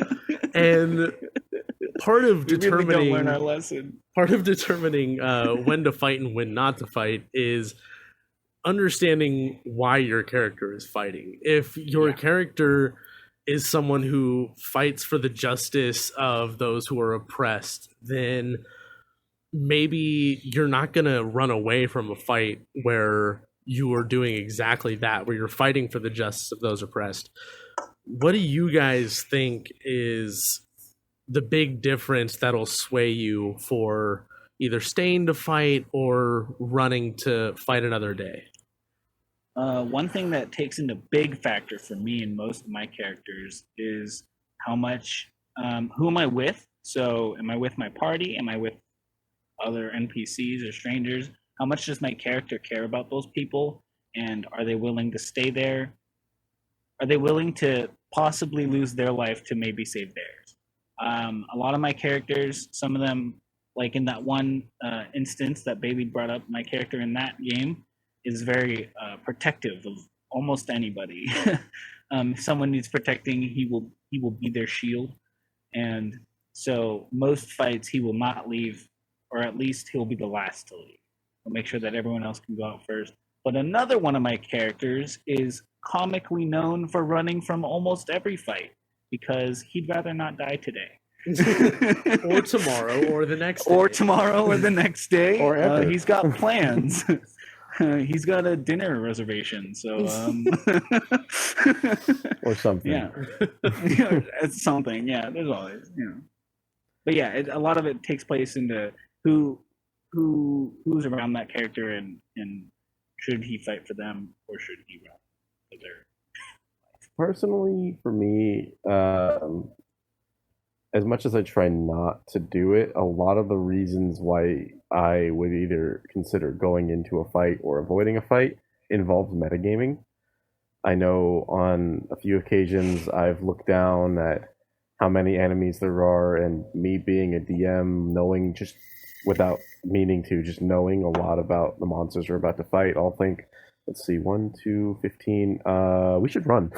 And part of We really determining don't learn our lesson. when to fight and when not to fight is understanding why your character is fighting. If your character is someone who fights for the justice of those who are oppressed, then maybe you're not going to run away from a fight where you are doing exactly that, where you're fighting for the justice of those oppressed. What do you guys think is the big difference that'll sway you for either staying to fight or running to fight another day? One thing that takes into big factor for me and most of my characters is how much, who am I with? So am I with my party? Am I with other NPCs or strangers? How much does my character care about those people? And are they willing to stay there? Are they willing to possibly lose their life to maybe save theirs? A lot of my characters, some of them, like in that one instance that Bailey brought up, my character in that game is very protective of almost anybody. If someone needs protecting, he will be their shield. And so most fights he will not leave, or at least he'll be the last to leave. He'll make sure that everyone else can go out first. But another one of my characters is comically known for running from almost every fight because he'd rather not die today. Or tomorrow, or the next day. Or tomorrow, or the next day. Or ever. He's got plans. He's got a dinner reservation, so or something. yeah, it's something. Yeah, there's always, But yeah, a lot of it takes place into who's around that character and should he fight for them or should he run for their. Personally, for me, as much as I try not to do it, a lot of the reasons why I would either consider going into a fight or avoiding a fight involves metagaming. I know on a few occasions I've looked down at how many enemies there are, and me being a DM, knowing just without meaning to, just knowing a lot about the monsters we're about to fight, I'll think, let's see, 1, 2, 15. We should run.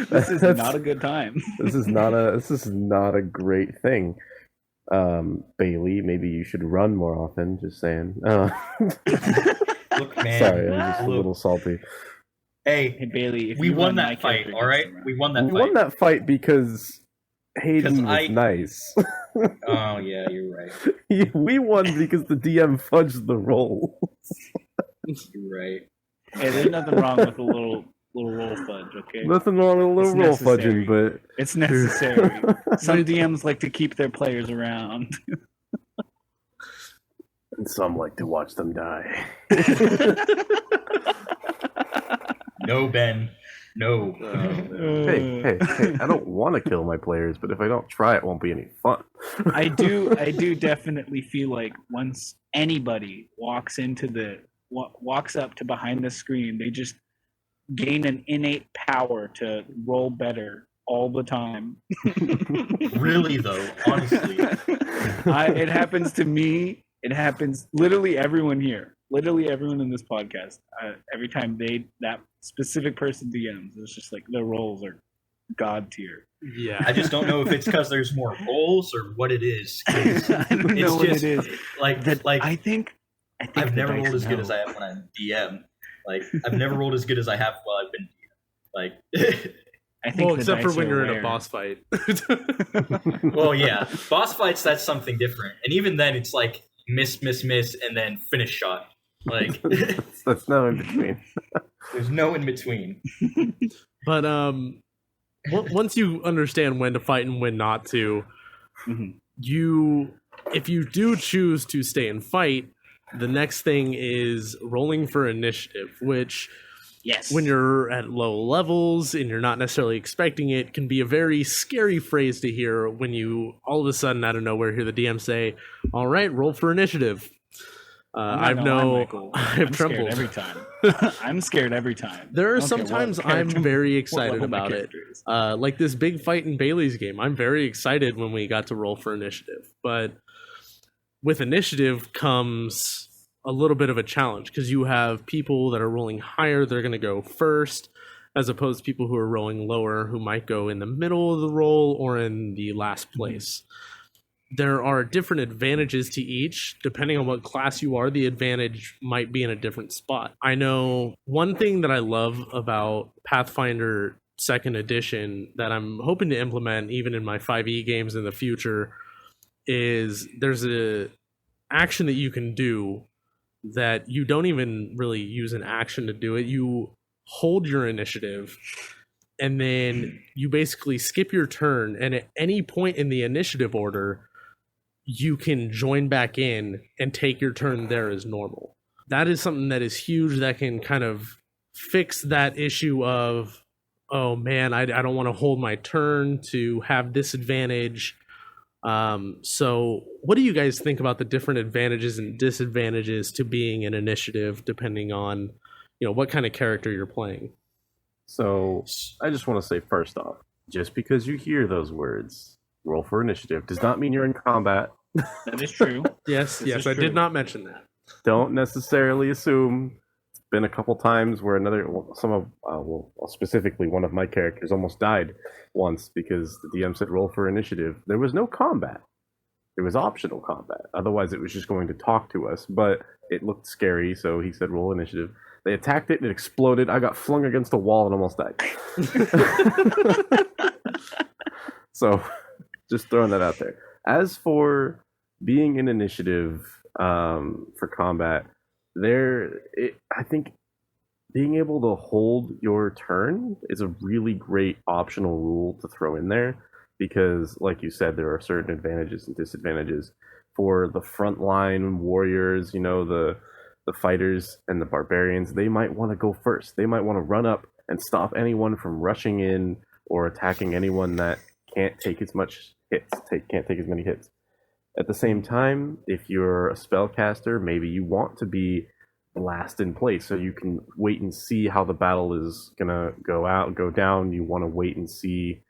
This is not a good time. This is not a great thing. Bailey, maybe you should run more often. Just saying. Look, man. Sorry, I'm just a little salty. Hey, Bailey, if we you won run, my that fight, character all right? gets to We won that We fight. won that fight because Hayden was I- nice. Oh, yeah, you're right. We won because the DM fudged the roll. You're right. Hey, there's nothing wrong with a little roll fudge, okay? Nothing wrong with a little It's roll necessary. fudging, but It's necessary. Some DMs like to keep their players around. and some like to watch them die. Oh, No, Ben. No. Hey, I don't want to kill my players, but if I don't try, it won't be any fun. I do definitely feel like once anybody walks up to behind the screen, they just gain an innate power to roll better all the time. Really, though, honestly. It happens to me. It happens literally everyone here. Literally everyone in this podcast. Every time that specific person DMs, it's just like their rolls are god tier. Yeah. I just don't know if it's because there's more roles or what it is. 'Cause I don't know it's what just, it is. I think I've the never dice rolled as good know. as I have when I'm DM. Like, I've never rolled as good as I have while I've been DM. Like, I think Well, the except for dice when are you're in a aware. boss fight. well, yeah. Boss fights, that's something different. And even then, it's like miss, and then finish shot. Like, That's no in between. there's no in between. But once you understand when to fight and when not to, Mhm. if you do choose to stay and fight, the next thing is rolling for initiative, which Yes. when you're at low levels and you're not necessarily expecting it, can be a very scary phrase to hear when you all of a sudden out of nowhere hear the DM say, "All right, roll for initiative." I'm I've trembled scared every time. I'm scared every time. There I are don't some care what times I'm character- very what excited level my about it. character is. Like this big fight in Bailey's game, I'm very excited when we got to roll for initiative. But with initiative comes a little bit of a challenge because you have people that are rolling higher, they're going to go first, as opposed to people who are rolling lower, who might go in the middle of the roll or in the last place. There are different advantages to each. Depending on what class you are, the advantage might be in a different spot. I know one thing that I love about Pathfinder 2nd Edition that I'm hoping to implement even in my 5e games in the future is there's a action that you can do that you don't even really use an action to do it. You hold your initiative and then you basically skip your turn, and at any point in the initiative order you can join back in and take your turn there as normal. That is something that is huge that can kind of fix that issue of, oh man, I don't want to hold my turn to have this advantage. So what do you guys think about the different advantages and disadvantages to being an initiative depending on, what kind of character you're playing? So I just want to say first off, just because you hear those words, roll for initiative, does not mean you're in combat. That is true. Yes, I did not mention that. Don't necessarily assume. It's been a couple times where specifically one of my characters almost died once because the DM said roll for initiative. There was no combat. It was optional combat. Otherwise, it was just going to talk to us, but it looked scary, so he said roll initiative. They attacked it, and it exploded. I got flung against a wall and almost died. So, just throwing that out there. As for being an initiative for combat, I think being able to hold your turn is a really great optional rule to throw in there because, like you said, there are certain advantages and disadvantages. For the frontline warriors, the fighters and the barbarians, they might want to go first. They might want to run up and stop anyone from rushing in or attacking anyone that can't take as much hits, can't take as many hits. At the same time, if you're a spellcaster, maybe you want to be last in place, so you can wait and see how the battle is gonna go down. You want to wait and see,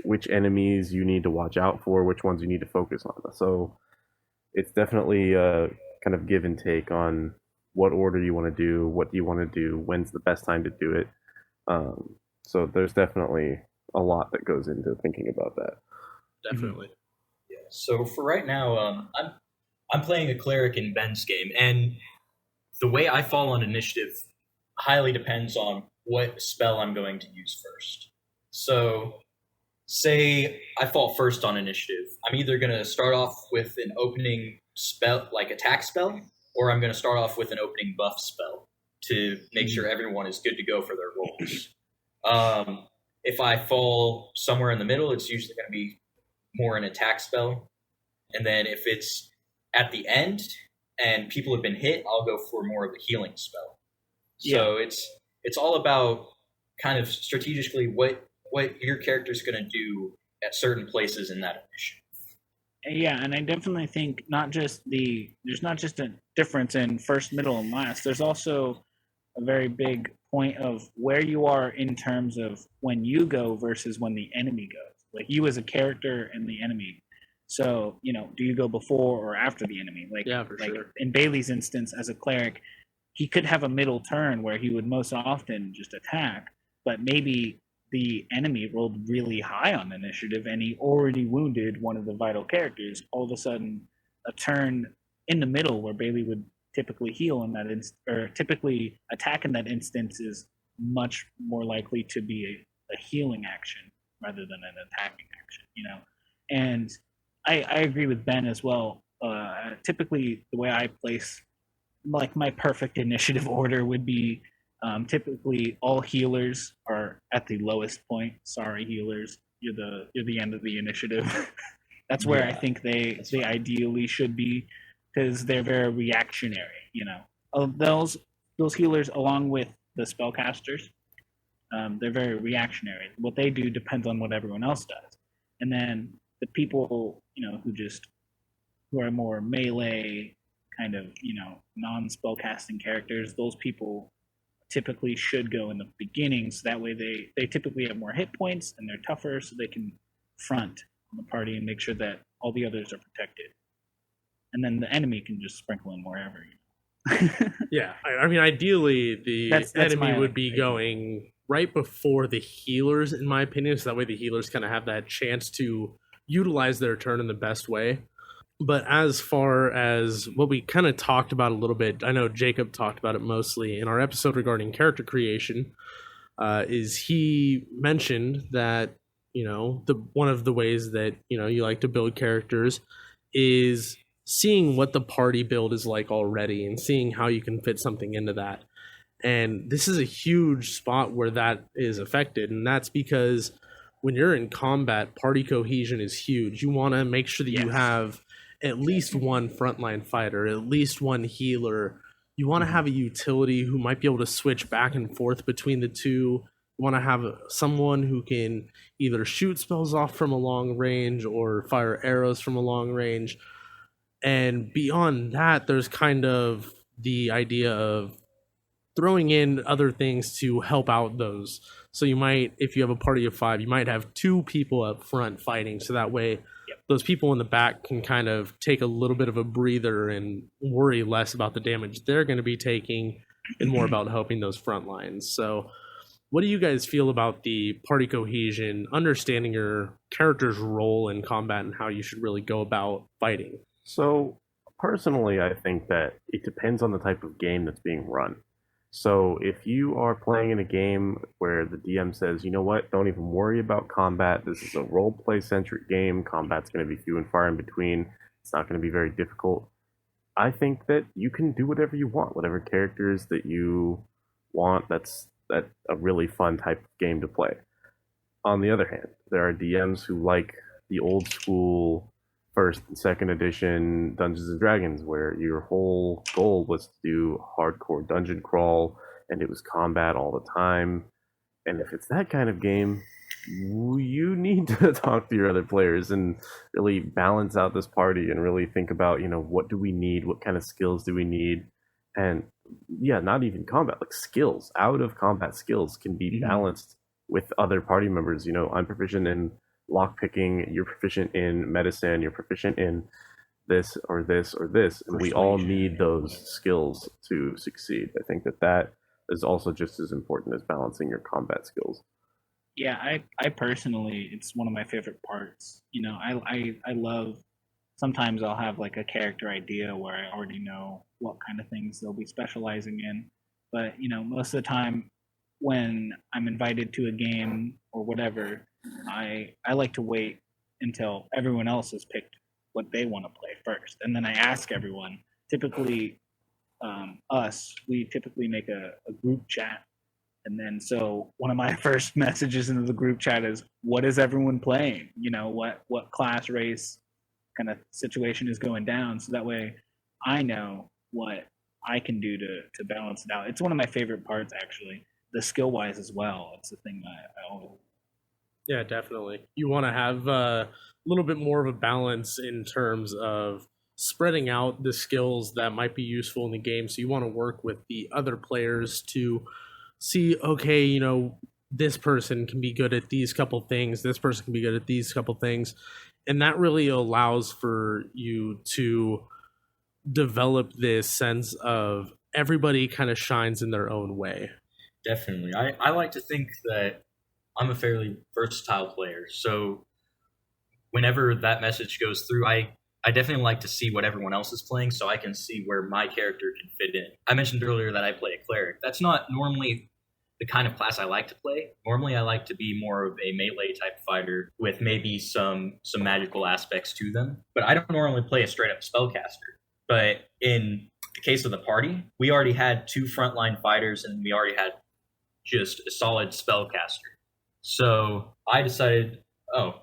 which enemies you need to watch out for, which ones you need to focus on. So it's definitely a kind of give and take on what order you want to do, what do you want to do, when's the best time to do it. So there's definitely a lot that goes into thinking about that. Definitely. Yeah. So for right now, I'm playing a cleric in Ben's game, and the way I fall on initiative highly depends on what spell I'm going to use first. So, say I fall first on initiative, I'm either going to start off with an opening spell, like attack spell, or I'm going to start off with an opening buff spell to make sure everyone is good to go for their rolls. If I fall somewhere in the middle, it's usually going to be more an attack spell. And then if it's at the end and people have been hit, I'll go for more of a healing spell. So it's all about kind of strategically what your character's going to do at certain places in that initiative. Yeah, and I definitely think there's not just a difference in first, middle, and last. There's also a very big point of where you are in terms of when you go versus when the enemy goes. Like you as a character and the enemy. So, do you go before or after the enemy? Sure. In Bailey's instance, as a cleric, he could have a middle turn where he would most often just attack, but maybe the enemy rolled really high on initiative and he already wounded one of the vital characters. All of a sudden, a turn in the middle where Bailey would typically heal in that or typically attack in that instance is much more likely to be a healing action rather than an attacking action, And I agree with Ben as well. Typically, the way I place my perfect initiative order would be typically all healers are at the lowest point. Sorry, healers, you're the end of the initiative. That's where I think they ideally should be because they're very reactionary. those healers, along with the spellcasters, they're very reactionary. What they do depends on what everyone else does. And then the people, who are more melee kind of, non-spellcasting characters, those people typically should go in the beginning, so that way they typically have more hit points and they're tougher, so they can front on the party and make sure that all the others are protected. And then the enemy can just sprinkle in wherever. Yeah, I mean, ideally, the That's enemy my would be opinion. going right before the healers, in my opinion, so that way the healers kind of have that chance to utilize their turn in the best way. But as far as what we kind of talked about a little bit, I know Jacob talked about it mostly in our episode regarding character creation, is he mentioned that, one of the ways that, you like to build characters is seeing what the party build is like already and seeing how you can fit something into that. And this is a huge spot where that is affected. And that's because when you're in combat, party cohesion is huge. You want to make sure that you have at least one frontline fighter, at least one healer. You want to have a utility who might be able to switch back and forth between the two. You want to have someone who can either shoot spells off from a long range or fire arrows from a long range. And beyond that, there's kind of the idea of throwing in other things to help out those. So you might, if you have a party of 5, you might have 2 people up front fighting. So that way, those people in the back can kind of take a little bit of a breather and worry less about the damage they're going to be taking and more about helping those front lines. So what do you guys feel about the party cohesion, understanding your character's role in combat and how you should really go about fighting? So, personally, I think that it depends on the type of game that's being run. So, if you are playing in a game where the DM says, you know what, don't even worry about combat, this is a role-play-centric game, combat's going to be few and far in between, it's not going to be very difficult, I think that you can do whatever you want, whatever characters that you want, that's a really fun type of game to play. On the other hand, there are DMs who like the old school first and second edition Dungeons and Dragons, where your whole goal was to do hardcore dungeon crawl and it was combat all the time. And if it's that kind of game, you need to talk to your other players and really balance out this party and really think about, what do we need? What kind of skills do we need? And yeah, not even combat, like skills, out of combat skills can be balanced with other party members. I'm proficient in lockpicking, you're proficient in medicine, you're proficient in this or this or this, and we all need those skills to succeed. I think that is also just as important as balancing your combat skills. Yeah, I personally, it's one of my favorite parts. I love, sometimes I'll have like a character idea where I already know what kind of things they'll be specializing in. But, most of the time when I'm invited to a game or whatever, I like to wait until everyone else has picked what they want to play first. And then I ask everyone, typically we typically make a group chat. And then so one of my first messages into the group chat is, what is everyone playing? What class, race kind of situation is going down. So that way I know what I can do to balance it out. It's one of my favorite parts, actually. The skill-wise as well. It's the thing that I always... Yeah, definitely. You want to have a little bit more of a balance in terms of spreading out the skills that might be useful in the game. So you want to work with the other players to see, okay, this person can be good at these couple things, this person can be good at these couple things. And that really allows for you to develop this sense of everybody kind of shines in their own way. Definitely. I like to think that I'm a fairly versatile player. So whenever that message goes through, I definitely like to see what everyone else is playing so I can see where my character can fit in. I mentioned earlier that I play a cleric. That's not normally the kind of class I like to play. Normally I like to be more of a melee type fighter with maybe some magical aspects to them. But I don't normally play a straight up spellcaster. But in the case of the party, we already had 2 frontline fighters and we already had just a solid spellcaster. So I decided,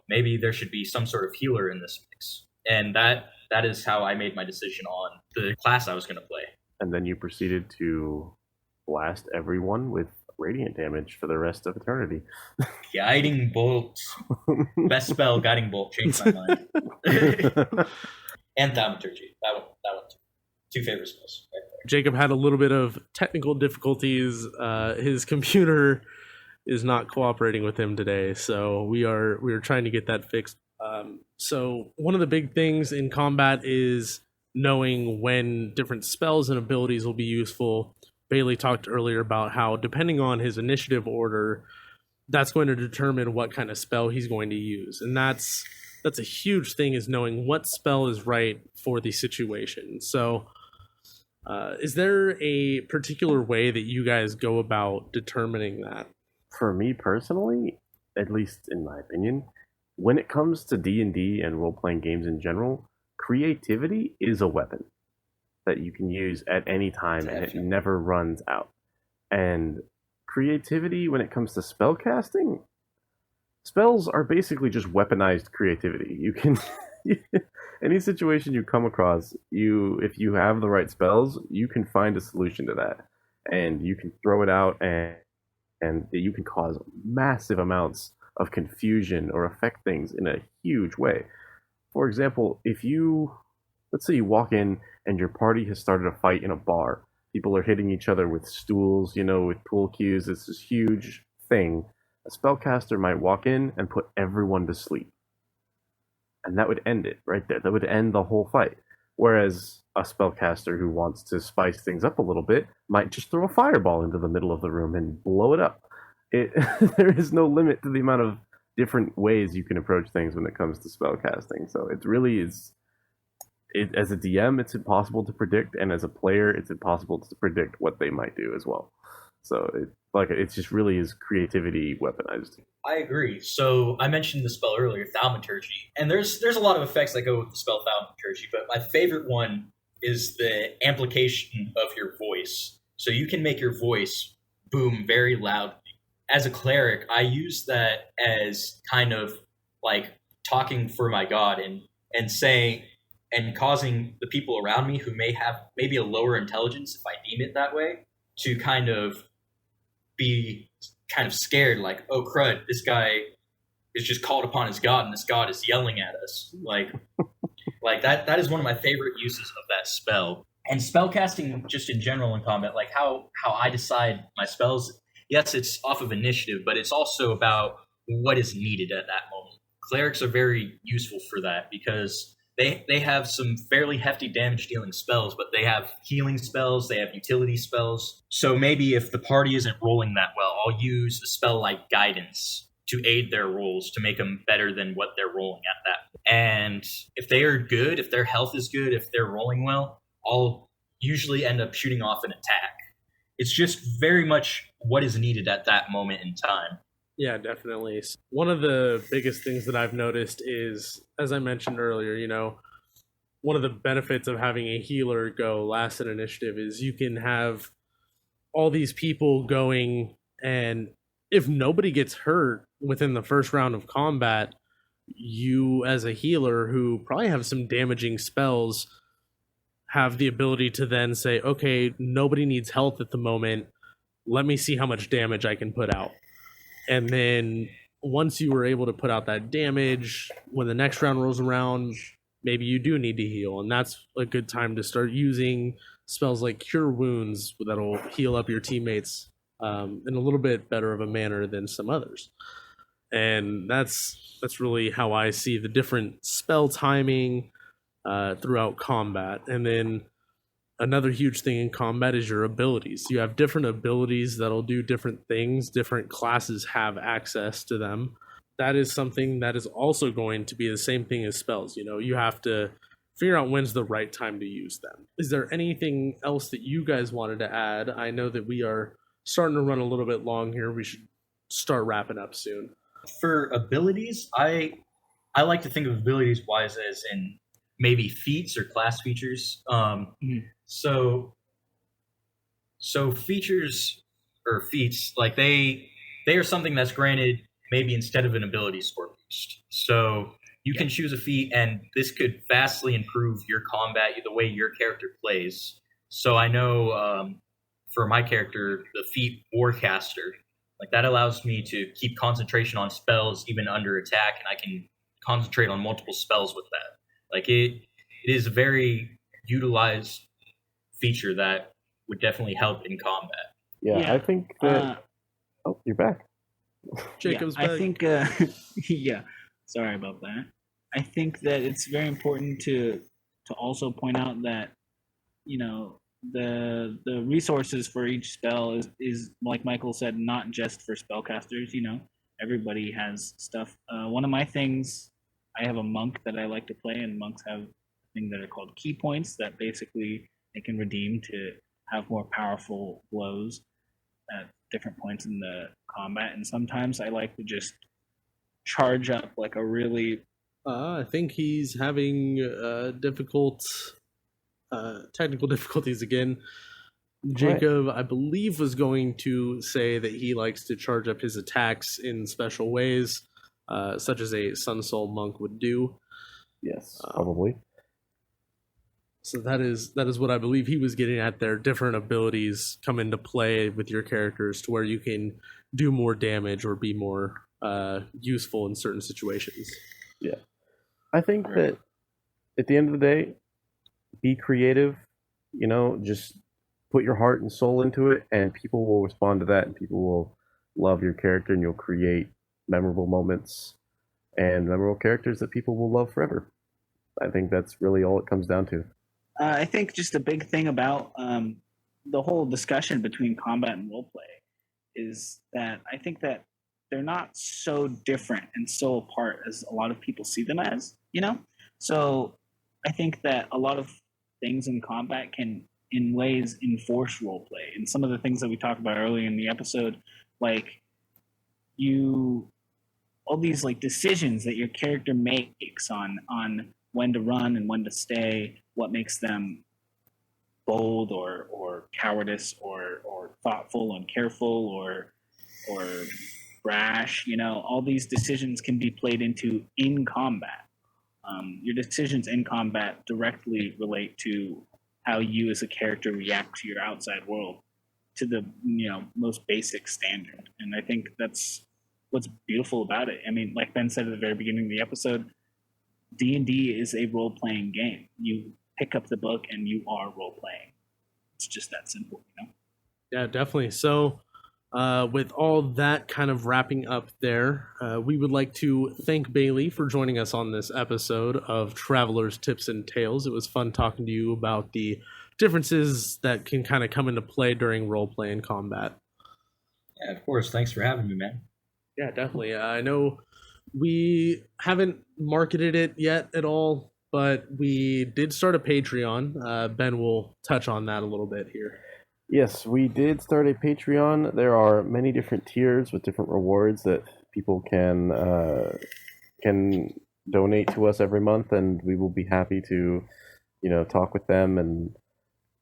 maybe there should be some sort of healer in this mix. And that is how I made my decision on the class I was going to play. and then you proceeded to blast everyone with radiant damage for the rest of eternity. Guiding Bolt. Best spell, Guiding Bolt. Changed my mind. And Thaumaturgy. That one too. Two favorite spells right there. Jacob had a little bit of technical difficulties. His computer is not cooperating with him today, so we are trying to get that fixed. So one of the big things in combat is knowing when different spells and abilities will be useful. Bailey talked earlier about how, depending on his initiative order, that's going to determine what kind of spell he's going to use. And that's a huge thing, is knowing what spell is right for the situation. So is there a particular way that you guys go about determining that? For me personally, at least in my opinion, when it comes to D&D and role-playing games in general, creativity is a weapon that you can use at any time, and it never runs out. And creativity, when it comes to spell casting, spells are basically just weaponized creativity. You can any situation you come across, if you have the right spells, you can find a solution to that, and you can throw it out, and you can cause massive amounts of confusion or affect things in a huge way. For example, let's say you walk in and your party has started a fight in a bar. People are hitting each other with stools, with pool cues. It's this huge thing. A spellcaster might walk in and put everyone to sleep. And that would end it right there. That would end the whole fight. Whereas a spellcaster who wants to spice things up a little bit might just throw a fireball into the middle of the room and blow it up. There is no limit to the amount of different ways you can approach things when it comes to spellcasting. So it really is... as a DM, it's impossible to predict, and as a player, it's impossible to predict what they might do as well. So it just really is creativity weaponized. I agree. So I mentioned the spell earlier, Thaumaturgy, and there's a lot of effects that go with the spell Thaumaturgy, but my favorite one is the amplification of your voice. So you can make your voice boom very loudly. As a cleric, I use that as kind of like talking for my god and saying and causing the people around me who may have maybe a lower intelligence, if I deem it that way, to kind of be kind of scared, like, oh crud, this guy is just called upon his god and this god is yelling at us. Like that is one of my favorite uses of that spell. And spellcasting just in general in combat, like how I decide my spells, yes, it's off of initiative, but it's also about what is needed at that moment. Clerics are very useful for that because they have some fairly hefty damage dealing spells, but they have healing spells, they have utility spells. So maybe if the party isn't rolling that well, I'll use a spell like Guidance to aid their rolls to make them better than what they're rolling at that. And if they are good, if their health is good, if they're rolling well, I'll usually end up shooting off an attack. It's just very much what is needed at that moment in time. Yeah, definitely. One of the biggest things that I've noticed is, as I mentioned earlier, one of the benefits of having a healer go last in initiative is you can have all these people going, and if nobody gets hurt within the first round of combat, you as a healer who probably have some damaging spells have the ability to then say, okay, nobody needs health at the moment. Let me see how much damage I can put out. And then once you were able to put out that damage, when the next round rolls around, maybe you do need to heal. And that's a good time to start using spells like Cure Wounds that'll heal up your teammates in a little bit better of a manner than some others. And that's really how I see the different spell timing throughout combat. And then another huge thing in combat is your abilities. You have different abilities that'll do different things. Different classes have access to them. That is something that is also going to be the same thing as spells. You have to figure out when's the right time to use them. Is there anything else that you guys wanted to add? I know that we are starting to run a little bit long here. We should start wrapping up soon. For abilities, I like to think of abilities wise as in maybe feats or class features. So features or feats, like they are something that's granted maybe instead of an ability score boost. So you can choose a feat, and this could vastly improve your combat, the way your character plays. So I know for my character, the feat Warcaster, like that allows me to keep concentration on spells even under attack, and I can concentrate on multiple spells with that. Like it is a very utilized feature that would definitely help in combat. Yeah, I think that. Oh, you're back. Jacob's I back. think, yeah, sorry about that. I think that it's very important to also point out that, you know, the resources for each spell is like Michael said, not just for spellcasters. You know, everybody has stuff. One of my things, I have a monk that I like to play, and monks have things that are called key points that basically they can redeem to have more powerful blows at different points in the combat. And sometimes I like to just charge up like a really I think he's having technical difficulties again. Jacob, I believe, was going to say that he likes to charge up his attacks in special ways, such as a Sun Soul monk would do. Yes, probably. So that is what I believe he was getting at there. Different abilities come into play with your characters to where you can do more damage or be more useful in certain situations. Yeah. I think that at the end of the day, be creative, you know, just put your heart and soul into it, and people will respond to that, and people will love your character, and you'll create memorable moments and memorable characters that people will love forever. I think that's really all it comes down to. I think just a big thing about the whole discussion between combat and roleplay is that I think that they're not so different and so apart as a lot of people see them as, you know? So I think that a lot of things in combat can, in ways, enforce roleplay. And some of the things that we talked about earlier in the episode, like all these like decisions that your character makes on when to run and when to stay, what makes them bold or cowardice or thoughtful and careful or brash, you know, all these decisions can be played into in combat. Your decisions in combat directly relate to how you as a character react to your outside world to the, you know, most basic standard. And I think that's what's beautiful about it. I mean, like Ben said at the very beginning of the episode, D&D is a role-playing game. You pick up the book and you are role-playing. It's just that simple, you know? Yeah, definitely. So with all that kind of wrapping up there, we would like to thank Bailey for joining us on this episode of Traveler's Tips and Tales. It was fun talking to you about the differences that can kind of come into play during role-play and combat. Yeah, of course. Thanks for having me, man. Yeah, definitely. I know we haven't marketed it yet at all, but we did start a Patreon. Ben will touch on that a little bit here. Yes, we did start a Patreon. There are many different tiers with different rewards that people can donate to us every month, and we will be happy to, you know, talk with them and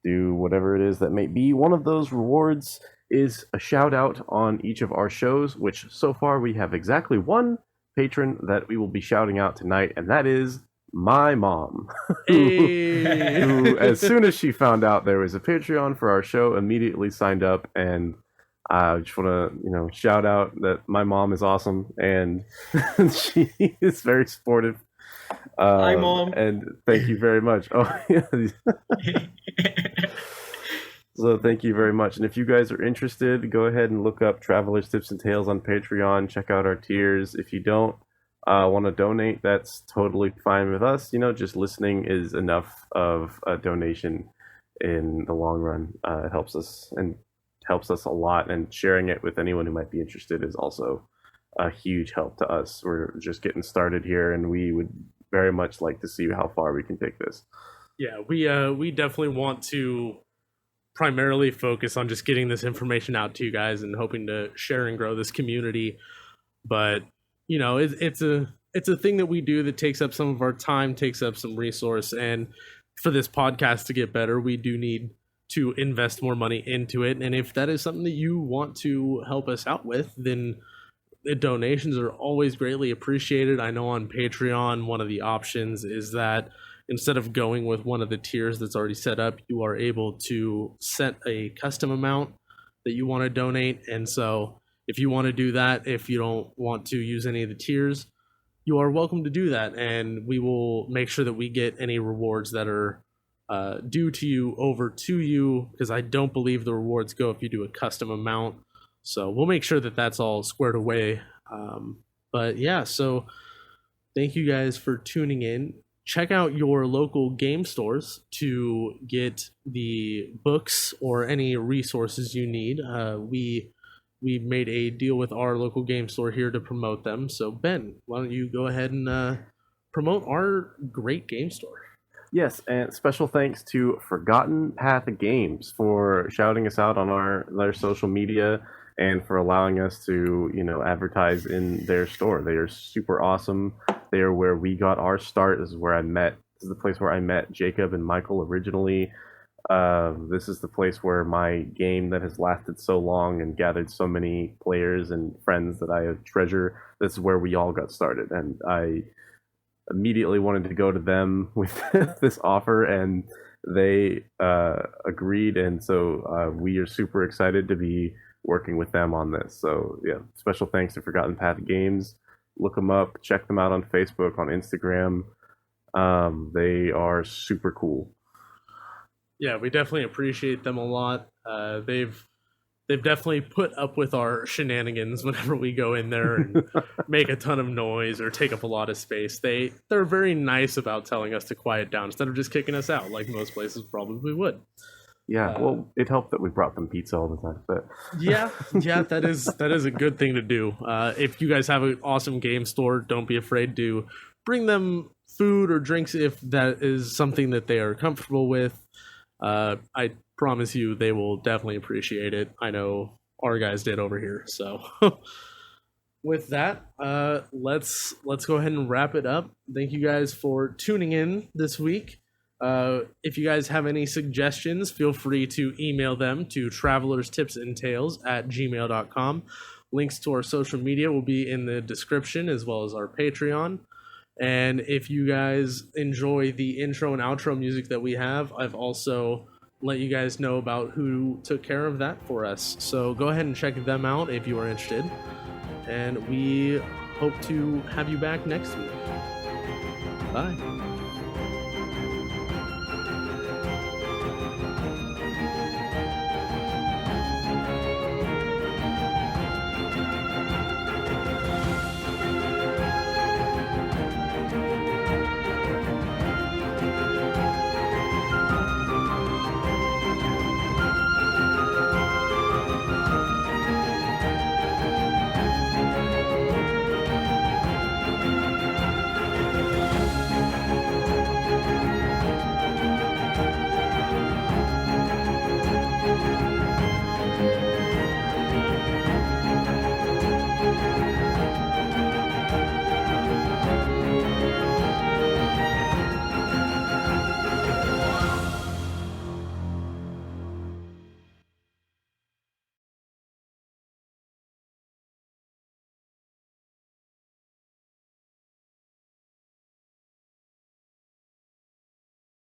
do whatever it is that may be. One of those rewards is a shout out on each of our shows, which so far we have exactly one patron that we will be shouting out tonight, and that is my mom, who, as soon as she found out there was a Patreon for our show, immediately signed up. And I just want to, you know, shout out that my mom is awesome, and she is very supportive. Hi, Mom. And thank you very much. Oh, yeah. So thank you very much. And if you guys are interested, go ahead and look up Traveler's Tips and Tales on Patreon. Check out our tiers. If you don't want to donate, that's totally fine with us. You know, just listening is enough of a donation in the long run. It helps us a lot, and sharing it with anyone who might be interested is also a huge help to us. We're just getting started here, and we would very much like to see how far we can take this. Yeah, we definitely want to primarily focus on just getting this information out to you guys and hoping to share and grow this community. But you know, it's a thing that we do that takes up some of our time, takes up some resource, and for this podcast to get better, we do need to invest more money into it. And if that is something that you want to help us out with, then the donations are always greatly appreciated. I know on Patreon, one of the options is that instead of going with one of the tiers that's already set up, you are able to set a custom amount that you want to donate. And so if you want to do that, if you don't want to use any of the tiers, you are welcome to do that. And we will make sure that we get any rewards that are due to you over to you, because I don't believe the rewards go if you do a custom amount. So we'll make sure that that's all squared away. But yeah, so thank you guys for tuning in. Check out your local game stores to get the books or any resources you need. We made a deal with our local game store here to promote them. So Ben, why don't you go ahead and promote our great game store? Yes, and special thanks to Forgotten Path Games for shouting us out on their social media and for allowing us to, advertise in their store. They are super awesome. They are where we got our start. This is the place where I met Jacob and Michael originally. This is the place where my game that has lasted so long and gathered so many players and friends that I treasure, this is where we all got started. And I immediately wanted to go to them with this offer, and they agreed. And so we are super excited to be working with them on this. So yeah, special thanks to Forgotten Path Games. Look them up, check them out on Facebook, on Instagram. They are super cool. Yeah, we definitely appreciate them a lot. They've definitely put up with our shenanigans whenever we go in there and make a ton of noise or take up a lot of space. They're very nice about telling us to quiet down instead of just kicking us out like most places probably would. Yeah, well, it helped that we brought them pizza all the time. But yeah, that is a good thing to do. If you guys have an awesome game store, don't be afraid to bring them food or drinks if that is something that they are comfortable with. I promise you they will definitely appreciate it. I know our guys did over here. So with that, let's go ahead and wrap it up. Thank you guys for tuning in this week. If you guys have any suggestions, feel free to email them to travelerstipsandtales@gmail.com. Links to our social media will be in the description, as well as our Patreon. And if you guys enjoy the intro and outro music that we have, I've also let you guys know about who took care of that for us. So go ahead and check them out if you are interested. And we hope to have you back next week. Bye.